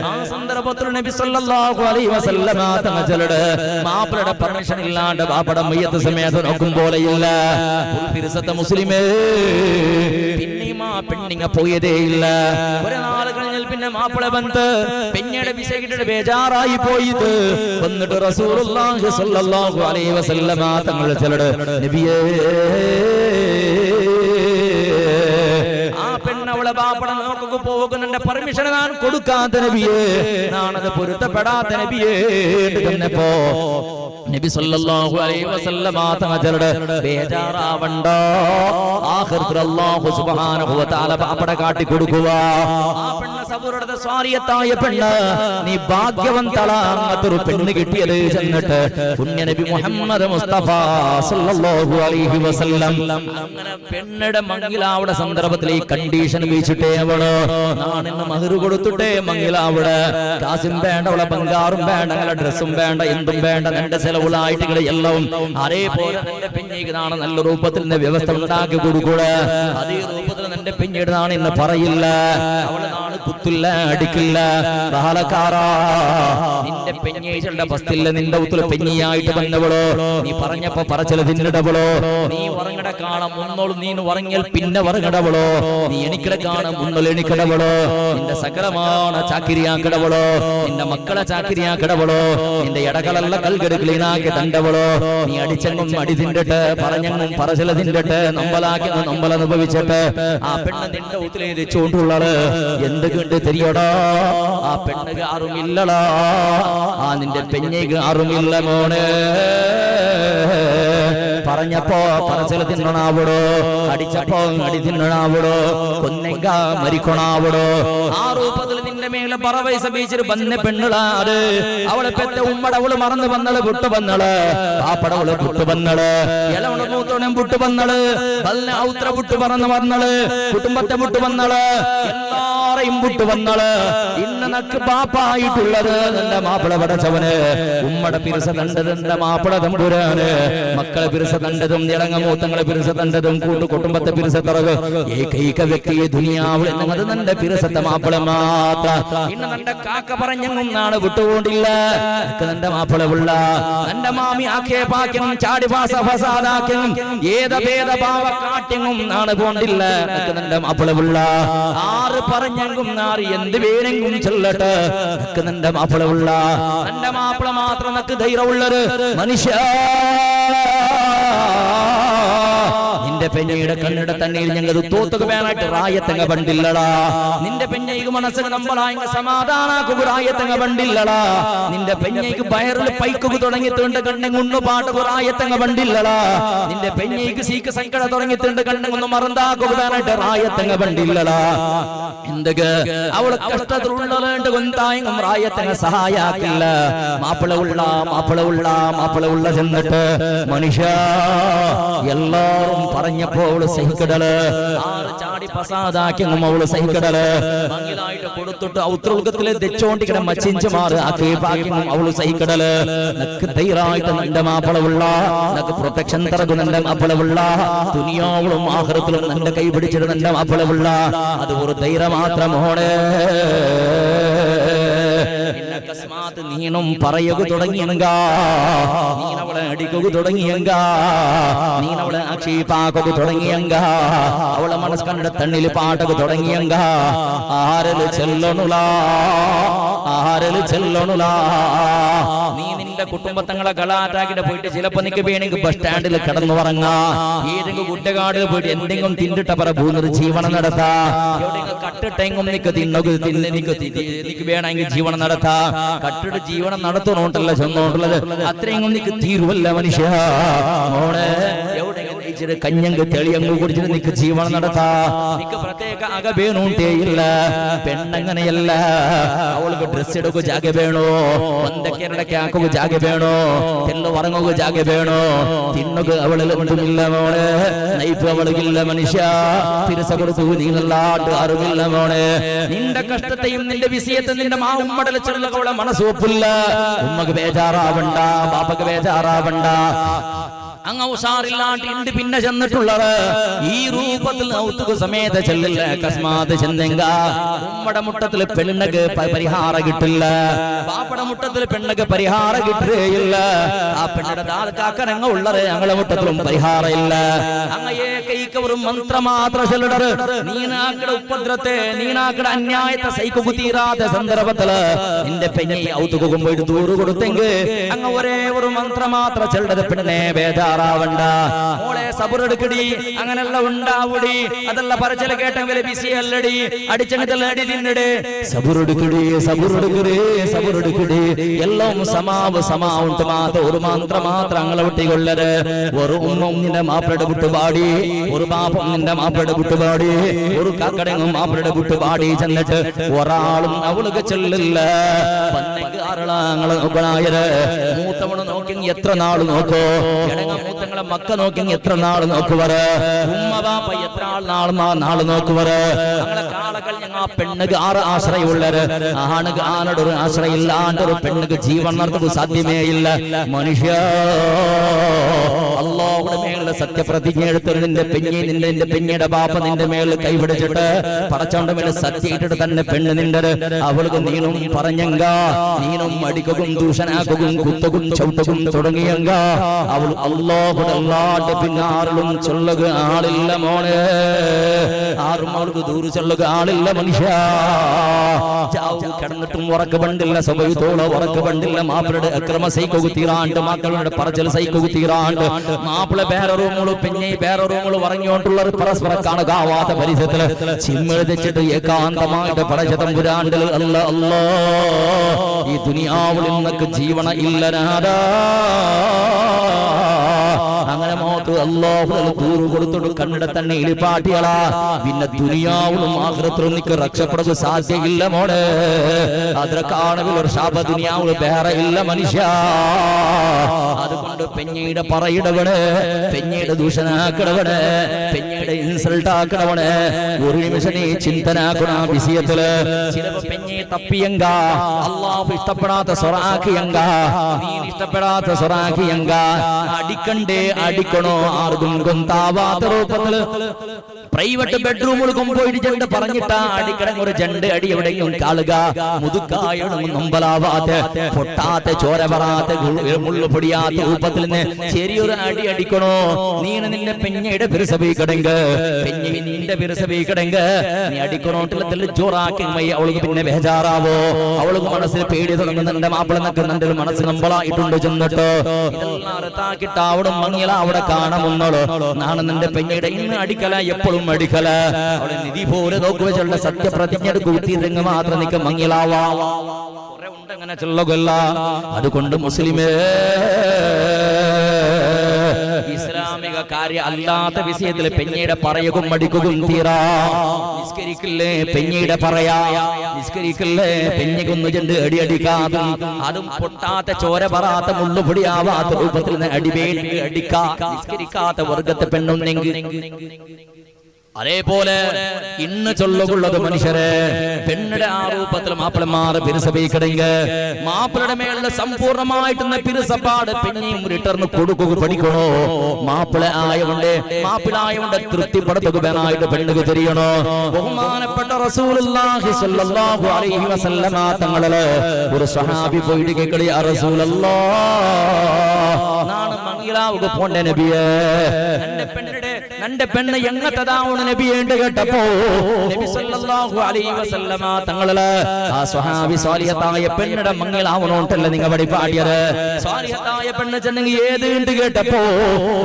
ആ സന്ദർഭത്തിൽ നബി സല്ലല്ലാഹു അലൈഹി വസല്ലമ തങ്ങൾ ചൊല്ലുടെ മാപ്പിളയുടെ പെർമിഷൻ ഇല്ലാണ്ട് ബാപ്പയുടെ മയ്യത്ത് സമയത്ത് നോക്കും പോലെയില്ല. ഫിർസത്തെ മുസ്ലിമേ, പിന്നെയും ആ പെണ്ണിങ്ങ പോയതേ ഇല്ല. ഒരു നാൾ കഴിഞ്ഞാൽ പിന്നെ മാപ്പിള ബന്ധ് പെണ്ണയുടെ വിസകിട്ട് ബേജാറായി പോയത് വന്നിട്ട് റസൂലുള്ളാഹി സ്വല്ലല്ലാഹു അലൈഹി വസല്ലമ തങ്ങൾ ചൊല്ലുടെ നബിയേ, ആ പെണ്ണവളെ ബാപ്പട നോക്കൊക്കെ പോകുന്നുണ്ട്, പെർമിഷൻ ഞാൻ കൊടുക്കാത്ത നബിയേ, നാണത് പൊരുത്തപ്പെടാത്ത നബിയേ എന്നപ്പോ നബി സല്ലല്ലാഹു അലൈഹി വസല്ലമ തങ്ങളുടെ ബേജാറാവണ്ട. ആഖിറത്തിൽ അല്ലാഹു സുബ്ഹാനഹു വ തആല ബാപ്പട കാട്ടി കൊടുക്കുക. ആ പെണ്ണ് സബൂറയുടെ സ്വാരിയത്തായ പെണ്ണ്, നീ ഭാഗ്യവന്തളാത്തൊരു പെണ്ണ് കിട്ടിയത് ചെന്നിട്ട് പുണ്യ നബി മുഹമ്മദ് മുസ്തഫ സല്ലല്ലാഹു അലൈഹി വസല്ലം. അങ്ങനെ പെണ്ണിടെ മംഗലാവിടെ സന്ദർഭത്തിൽ ഈ കണ്ടീഷൻ വീച്ചിട്ടേ അവള് നാണിന്ന് മഹർ കൊടുത്തിട്ടേ മംഗലാവിടെ കാശും വേണ്ട, അവളെ ബംഗാറും വേണ്ട, അങ്ങനെ ഡ്രസ്സും വേണ്ട, എന്തും വേണ്ട, എന്റെ ചെലവുകളായിട്ട് എല്ലാം അതേപോലെ നിന്റെ പിന്നീടാണ് നല്ല രൂപത്തിൽ വ്യവസ്ഥ ഉണ്ടാക്കി കൊടുക്കുക. അതേ രൂപത്തിൽ നിന്റെ പിന്നീടാണ് ഇന്ന് പറയില്ല, അവള് നാള് കുത്തില്ല, അടിക്കില്ല. ബഹളക്കാരാ, നിന്റെ പെഞ്ഞേകളുടെ ബസ്തില്ല, നിന്റെ ഉത്തര പെഞ്ഞിയായിട്ട് വന്നവളോ, നീ പറഞ്ഞപ്പോ പറച്ചല് തിന്നിടവളോ, നീ ഉറങ്ങട കാണാം മുന്നോളൂ, നീ ഉറങ്ങിയാൽ പിന്നെ ഉറങ്ങടവളോ, നീ എണിക്കട കാണാം മുന്നോൾ എണിക്കടവളോ, നിന്റെ സകലമാണ് ചാക്കിരിയാക്കിടവളോ, നിന്റെ മക്കളെ ചാക്കിരിയാക്കിടവളോ, നിന്റെ ഇടകളല്ല കൽകട് ക്ലീനാക്കി തണ്ടവളോ, നീ അടിച്ചെങ്ങും അടി തിന്നിട്ട് പറഞ്ഞെങ്ങും പറച്ചല് തിന്നിട്ട് നമ്പലാക്കി നമ്പൽ അനുഭവിച്ചിട്ട് ആ പെണ്ണ് നിന്റെ ഉത്തിലെ വെച്ചുകൊണ്ടുള്ളത് എന്ത് കണ്ട് തെരിയടാ, ആ പെണ്ണുക ആറുമില്ലടാ, ആ നിന്റെ പെഞ്ഞയ്ക്ക് ആറുമില്ല മോനെ. പറഞ്ഞപ്പോ പറച്ചിൽ തിന്നണാവിടോ, അടിച്ചപ്പോ അടി തിന്നണാവിടോ, കൊന്നെങ്ക മരിക്കണാവിടോ. ആ രൂപത്തിൽ നിന്റെ മേലെ പറവൈസ ബീച്ചിൽ വന്ന പെണ്ണുളാട് അവളെ പെറ്റ ഉമ്മടവള് മറന്നു വന്നള് പുട്ടു വന്നള്, പാപ്പടവള് പുട്ടു വന്നള്, ഇലവള് മൂത്തോണം പുട്ടു വന്നള്, നല്ല ഔത്ര പുട്ടു പറന്ന് വന്നള്, കുടുംബത്തെ പുട്ടു വന്നള്, എല്ലാരെയും പുട്ടു വന്നള്. ഇന്ന് നക്ക് പാപ്പായിട്ടുള്ളത് എന്റെ മാപ്പിള പടച്ചവന്, ഉമ്മടെ പിരിസ കണ്ടത് എന്റെ മാപ്പിള തമ്പുരാന്, മക്കളെ പിരിസ കണ്ടതും ഇളങ്ങ മൂത്തങ്ങളെ പിരിസ കണ്ടതും കുടുംബത്തെ പിരിസ തറവ് ഏകൈക വ്യക്തിയെ ദുനിയാവിൽ എന്നത് നിന്റെ പിരിസത്തെ മാപ്പിള മാത്രം. ഇന്ന് നിന്റെ കാക്ക പറഞ്ഞെങ്ങും നാളെ വിട്ടുകൊണ്ടില്ല, നിന്റെ മാപ്പിള ഉള്ള നിന്റെ മാമി ആക്ഷേപാക്കും ചാടി ഭാഷ ഫസാദാക്കും ഏത് ഭേദഭാവ കാട്ടെങ്ങും നാളെ പോണ്ടില്ല, നിന്റെ മാപ്പിള ഉള്ള ആറ് പറഞ്ഞെങ്കും നാറ് എന്ത് വേണെങ്കും ചൊല്ലട്ടെ, നിന്റെ മാപ്പിള ഉള്ള നിന്റെ മാപ്പിള മാത്രം നിനക്ക് ധൈര്യമുള്ളൊരു മനുഷ്യ. നിന്റെ പെഞ്ഞയുടെ കണ്ണിടെ തണ്ണീർ ഞങ്ങൾ തോത്തുക വേണായിട്ട് റായത്തങ്ങ പണ്ടില്ലടാ, നിന്റെ പെഞ്ഞയ്ക്ക് മനസ്സിന് നമ്മളായ സമാധാനാക്കുക റായത്തങ്ങ പണ്ടില്ലടാ, നിന്റെ പെഞ്ഞയ്ക്ക് വയറിൽ പൈക്കുക തുടങ്ങിയിട്ടുണ്ട് കണ്ണെങ്ങുണ്ണു പാട്ടുക റായത്തങ്ങ പണ്ടില്ലടാ, നിന്റെ പെഞ്ഞയ്ക്ക് സീക്ക് സങ്കട തുടങ്ങിയിട്ടുണ്ട് കണ്ണെങ്ങൊന്ന് മറന്നാക്കുക വേണായിട്ട് റായത്തങ്ങ പണ്ടില്ലടാ. എന്തൊക്കെ അവള് കഷ്ടത്തിലുള്ളതുകൊണ്ട് കൊന്തായെങ്കും റായത്തങ്ങ സഹായാക്കില്ല. മാപ്പിള ഉള്ള ചെന്നിട്ട് മനുഷ്യ എല്ലാരും പറഞ്ഞപ്പോ അവള് സഹിക്കടല്, ആറ് ചാടി പസാദാക്കിയും അവള് സഹിക്കടല്, മങ്ങിലായിട്ട് കൊടുത്തിട്ട് ഔത്രൽക്കത്തില് തെച്ചോണ്ടിക്കണ മച്ചിഞ്ചുമാറ് ആക്കിയും അവള് സഹിക്കടല്. നക്ക് ധൈര്യമായിട്ട് നിന്റെ മാപ്പിള ഉള്ള നക്ക് പ്രൊട്ടക്ഷൻ തറകും നിന്റെ മാപ്പിള ഉള്ള, ദുനിയാവിലും ആഖിറത്തിലും നിന്റെ കൈ പിടിച്ചിട്ട് നിന്റെ മാപ്പിള ഉള്ള, അത് ഒരു ധൈര്യം മാത്രമോടെ. അകസ്മാത്ത് നീനും പറയുക തുടങ്ങിയെങ്ക, നീനവളെ അടിക്കുക തുടങ്ങിയെങ്ക, നീനവളെ ആക്ഷേപാക്കുക തുടങ്ങിയെങ്ക, അവളെ മനസ്സ് കണ്ട തണ്ണിൽ പാട്ടക തുടങ്ങിയെങ്ക, ആരല് ചെല്ലണുല. നീ നിന്റെ കുടുംബത്തങ്ങളെ കളാറ്റാക്കിട്ട് പോയിട്ട് ചിലപ്പോ നിക്ക് വേണമെങ്കിൽ ബസ് സ്റ്റാൻഡിൽ കിടന്നു പറഞ്ഞ, ഏതെങ്കിലും കുട്ടകാടിൽ പോയിട്ട് എന്തെങ്കിലും തിന്നിട്ട പറ ഭൂമി ജീവനം നടത്താ, എവിടെയെങ്കിലും കട്ടിട്ടെങ്കും നിക്ക് നിക്ക് വേണമെങ്കിൽ ജീവനം നടത്താ, കട്ടിട്ട് ജീവനം നടത്തണോണ്ടല്ല ചെന്നോണ്ടുള്ളത് അത്രയെങ്കിലും നിക്ക് തീരുവല്ല മനുഷ്യ. എവിടെയെങ്കിലും കഞ്ഞങ്ക് തെളിയങ്ക് കുടിച്ചിട്ട് നിക്ക് ജീവനം നടത്താ, നിക്ക് പ്രത്യേക അക വേണോണ്ടേയില്ല. പെണ്ണങ്ങനെയല്ല, അവൾക്ക് ഡ്രസ് എടുക്കുക ജാഗ വേണോ, ഒന്തക്കേരടಕ್ಕೆ ಹಾಕುವ ಜಾಗ ಬೇಣೋ, ತೆಲ್ಲು ಹೊರಗೋಗ ಜಾಗ ಬೇಣೋ, ತಿನ್ನುಗ ಅವಳಲ್ಲಿ ಒಂದುಮಿಲ್ಲ മോളെ, നയിപ്പ് അവളില്ല മനുഷ്യ, തിരസ കൊടുത്തു നീനല്ലാണ്ട് അറിവില്ല മോളെ. നിന്റെ കഷ്ടത്തെയും നിന്റെ വിഷയത്തെ നിന്റെ ഉമ്മടൽ ചെറുകളെ മനസ്സോപ്പില്ല. ഉമ്മക്ക് ബേജാറാവണ്ട, ബാപ്പക്ക് ബേജാറാവണ്ട, അങ്ങ് ഉഷാറില്ലാണ്ട് ഇണ്ട് പിന്നെ ചെന്നിട്ടുള്ളത് ഈ രൂപത്തിൽ ഔത്തുക സമേത ചെല്ലില്ല. അകസ്മാത് ചെന്നെങ്ക ഉമ്മടെ മുട്ടത്തിൽ പെണ്ണക്ക് പരിഹാരം കിട്ടില്ല, ബാപ്പടെ മുട്ടത്തിൽ പെണ്ണക്ക് പരിഹാരം കിട്ടുകയില്ല. ആ പെണ്ണയുടെ താൽക്കാക്കനങ്ങ ഉള്ളത് ഞങ്ങളെ മുട്ടത്തിലും പരിഹാരം ഇല്ല. അങ്ങയെ കൈക്കവറും മന്ത്രമാത്ര ചെല്ലിടറ് നീനാക്കട ഉപദ്രത്തെ നീനാക്കട അന്യായത്തെ സൈക്കു തീരാത്ത സന്ദർഭത്തില് നിന്റെ പെണ്ണെ ഔത്തുക പോയിട്ട് ദൂറ് കൊടുത്തെങ്കിൽ അങ്ങ് ഒരേ ഒരു മന്ത്രമാത്ര ചെല്ലത് പെണ്ണെ ബേജാറാവണ്ട, മോളെ സബുറെടുക്കടി, അങ്ങനെല്ലാം ഉണ്ടാവൂടി, അതല്ല പറച്ചില കേട്ടെങ്കിൽ ബിസി അല്ലടി, അടിച്ചങ്ങത്തല്ലടി നിന്നിട്, സബുറെടുക്കടി എല്ലാം സമാവുണ്ട് മാത്ര ഒരു മന്ത്രം മാത്രം അങ്ങളെ വിട്ടിക്കൊള്ളര്. ഒരു ഉമ്മം നിന്റെ മാപ്പിളയുടെ കുട്ടുപാടി, ഒരു പാപം നിന്റെ മാപ്പിളയുടെ കുട്ടുപാടി, ഒരു കാക്കടങ്ങും മാപ്പിളയുടെ കുട്ടുപാടി ചെന്നിട്ട് ഒരാളും അവൾക്ക് ചെല്ലില്ല. പന്നങ്ങളെ നോക്കണായത് മൂത്തവണ് നോക്കി എത്ര നാള് നോക്കോ, മൂത്തങ്ങളെ മക്ക നോക്കി എത്ര നാള് നോക്കുവര്, ഉമ്മ ബാപ്പ എത്ര നാള് നോക്കുവര്. ഞങ്ങളെ കാളകൾ ഞങ്ങൾ ആ പെണ്ണുക്ക് ആറ് ആശ്രയമുള്ളര്, ആണുക്ക് ആനോടൊരു ആശ്രയം ഇല്ലാണ്ട് ഒരു പെണ്ണുക്ക് ജീവൻ നടത്തുക സാധ്യമേ ഇല്ല. മനുഷ്യ അല്ലാഹുവിന്റെ മേലുള്ള സത്യപ്രതിജ്ഞ എടുത്തൊരു നിന്റെ പെഞ്ഞയുടെ ബാപ്പ നിന്റെ മേളിൽ കൈപിടിച്ചിട്ട് പടച്ചോന്റെ മേലെ സത്യം ഇട്ടിട്ട് തന്നെ പെണ്ണ് നിന്റെ അവൾക്ക് നീനും പറഞ്ഞെങ്ക, നീനും അടിക്കും ദൂഷനാക്കും കുത്തകും ചവിട്ടകും തുടങ്ങിയെങ്ക അവൾ അല്ലാഹുവല്ലാണ്ട് പിന്നെ ആരിലും ചൊല്ലുക ആളില്ല മോളെ, ആരും അവൾക്ക് ദൂരെ ചൊല്ലുക ആളില്ല മനുഷ്യ. ചാവ് കിടന്നിട്ടും ഉറക്ക് പണ്ടില്ല, സ്വഭയത്തോളം ഉറക്ക് പണ്ടില്ല. മാപ്പിളയുടെ അക്രമ സൈക്കു തീരാണ്ട്, മക്കളുടെ പറച്ചൽ സൈക്കു തീരാണ്ട്, മാപ്പിള വേറെ റൂമുകള് പിന്നെ വേറെ റൂമുകള് പറഞ്ഞുകൊണ്ടുള്ള പരസ്പര കാണുകാവാത്ത പരിസരത്തില് ചിമ്മെഴുതിച്ചിട്ട് ഏകാന്തമായിട്ട് പടച്ചതം പുരാണ്ടിൽ അല്ല അല്ലോ ഈ ദുനിയാവിൽ നിന്നൊക്കെ ജീവന ഇല്ലനാദാ. അങ്ങനെ അല്ലാഹു ദൂർ കൊടുത്തു കണ്ണിടെ തണ്ണീൽ പാട്ടിയളാ പിന്നെ ദുനിയാവിലും ആഖിറത്തിലും നിനക്ക് രക്ഷപ്പെടുക സാധ്യമില്ല മോളെ അതിരക്കാണെങ്കിൽ ഒരു ശാപ ദുനിയാവിൽ വേറെ ഇല്ല മനുഷ്യ അതുകൊണ്ട് പെഞ്ഞയുടെ പറയിടവണ് പെഞ്ഞയുടെ ദൂഷണാക്കിടവണ് പെഞ്ഞയുടെ ഇൻസൾട്ട് ആക്കിടവണ് ഒരു നിമിഷം നീ ചിന്തനാക്കണ വിഷയത്തില് ചിലപ്പോ പെഞ്ഞയെ തപ്പിയങ്ക അല്ലാഹു ഇഷ്ടപ്പെടാത്ത സ്വറാക്കിയങ്ക നീ ഇഷ്ടപ്പെടാത്ത സ്വറാക്കിയങ്ക അടിക്കണ്ടേ അടിക്കണോ ആർക്കും കൊന്താവാത്ത രൂപത്തില് പ്രൈവറ്റ് ബെഡ്റൂമിൽ കൊണ്ടുപോയിട്ട് ജണ്ട് പറഞ്ഞിട്ടാ അടിക്കണ ഒരു ജണ്ട് അടി എവിടെയും കാളുക മുതുക്കായണം നമ്പലാവാതെ പൊട്ടാത്ത ചോര പറയാത്ത മുള്ളു പൊടിയാത്ത രൂപത്തിൽ നിന്ന് ചെറിയൊരു അടി അടിക്കണോ നീ നിന്റെ പെഞ്ഞയുടെ ബിരുസഭീക്കടെങ്ക പെഞ്ഞി നിന്റെ ബിരുസഭീക്കടെങ്ക നീ അടിക്കണോട്ടിൽ ജോറാക്കി അവൾക്ക് പിന്നെ ബേജാറാവോ അവൾക്ക് മനസ്സിൽ പേടി തുടങ്ങുന്നുണ്ട് മാപ്പിള നിൽക്കുന്നുണ്ട് മനസ്സ് നമ്പളായിട്ടുണ്ട് ചെന്നിട്ട് ഇതെല്ലാം അറുത്താക്കിട്ട് അവിടെ മങ്ങിയല അവിടെ കാണുമെന്നോളൂ നാളെ നിന്റെ പെഞ്ഞയുടെ ഇന്ന് അടിക്കല എപ്പോഴും അടിക്കല അവിടെ നിധി പോലെ നോക്കുവച്ചുള്ള സത്യപ്രതിജ്ഞ കൂട്ടിയിരുങ്ങ മാത്രം നിൽക്കും മങ്ങിയലാവാ കുറെ ഉണ്ടങ്ങനെ ചെല്ലകല്ല അതുകൊണ്ട് മുസ്ലിമേ ഇസ്ലാമിക കാര്യ അല്ലാത്ത വിഷയത്തിൽ പെഞ്ഞയുടെ പറയകും മടിക്കും തീരാ നിസ്കരിക്കില്ലേ പെഞ്ഞയുടെ പറയാ നിസ്കരിക്കില്ലേ പെഞ്ഞകൊന്നു ചെണ്ട് അടി അടിക്കാതും അതും പൊട്ടാത്ത ചോര പറയാത്ത മുള്ളുപൊടിയാവാത്ത രൂപത്തിൽ അടിവേണ്ടി അടിക്കാ നിസ്കരിക്കാത്ത വർഗത്തെ പെണ്ണുണ്ടെങ്കിൽ അതേപോലെ ഇന്ന് ചൊല്ലുള്ളത് മനുഷ്യരെ പെണ്ണിടെ ആ രൂപത്തിൽ മാപ്പിളമാർ പിരിസഭയിക്കടെങ്ക മാപ്പിളയുടെ മേലുള്ള സമ്പൂർണമായിട്ടുള്ള പിരിസപ്പാട് പെണ്ണിയും റിട്ടേൺ കൊടുക്കുക പഠിക്കണോ മാപ്പിള ആയകൊണ്ട് മാപ്പിളായകൊണ്ട് തൃപ്തിപ്പെടുത്തുകയായിട്ട് പെണ്ണുക്ക് തിരിയണോ ബഹുമാനപ്പെട്ട റസൂലുള്ളാഹി സ്വല്ലല്ലാഹു അലൈഹി വസല്ലമ തങ്ങളെ ഒരു സ്വഹാബി പോയിട്ട് കേൾക്കടി യാ റസൂലല്ലാഹ് നാണ് മംഗലാവുക പോണ്ട നബിയേ എന്റെ പെണ്ണ് എങ്ങത്തതാവണ നബിയേണ്ട കേട്ടപ്പോ നബി സല്ലല്ലാഹു അലൈഹി വസല്ലമ തങ്ങളെ ആ സ്വഹാബി സ്വാലിഹത്തായ പെണ്ണിടെ മംഗലാവണോണ്ടല്ലേ നിങ്ങൾ പഠിപ്പാടിയത് സ്വാലിഹത്തായ പെണ്ണ് ചെന്നെങ്കിൽ ഏത് ഉണ്ട് കേട്ടപ്പോ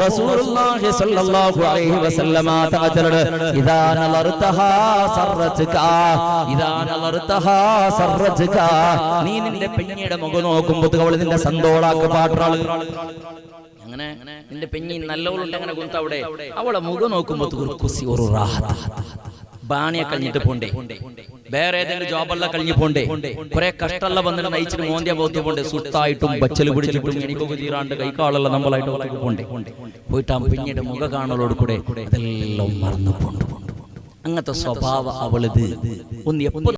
റസൂലുള്ളാഹി സല്ലല്ലാഹു അലൈഹി വസല്ലമ തങ്ങളെ ഇദാ നളർതഹാ സർറതുക ഇദാ നളർതഹാ സർറതുക നീ നിന്റെ പെണ്ണിയുടെ മുഖം നോക്കുമ്പോൾ അവൾ നിന്റെ സന്തോളാക്ക് പാട്ടാള് അങ്ങനെ നിന്റെ പെഞ്ഞി നല്ലവളുണ്ട് അങ്ങനെ കുന്ത അവിടെ അവളെ മുഖം നോക്കുമ്പോ ഒരു റാഹത്ത് ബാണിയെ കഴിഞ്ഞിട്ട് പോണ്ടേ വേറെ ഏതെങ്കിലും ജോബെല്ലാം കഴിഞ്ഞു പോണ്ടേ കുറെ കഷ്ടമെല്ലാം വന്നിട്ട് നയിച്ചിട്ട് മോന്തിയ പോത്ത് പോണ്ടേ സുത്തായിട്ടും ബച്ചല് പിടിച്ചിട്ടും എനിക്കൊക്കെ തീരാണ്ട് കൈക്കാളെല്ലാം നമ്മളായിട്ട് പോണ്ടേ പോയിട്ട് ആ പെഞ്ഞിയുടെ മുഖ കാണലോട് കൂടെ അതെല്ലാം മറന്നു പോണ്ടു അങ്ങനത്തെ സ്വഭാവം അവളിത് ഒന്ന് എപ്പോ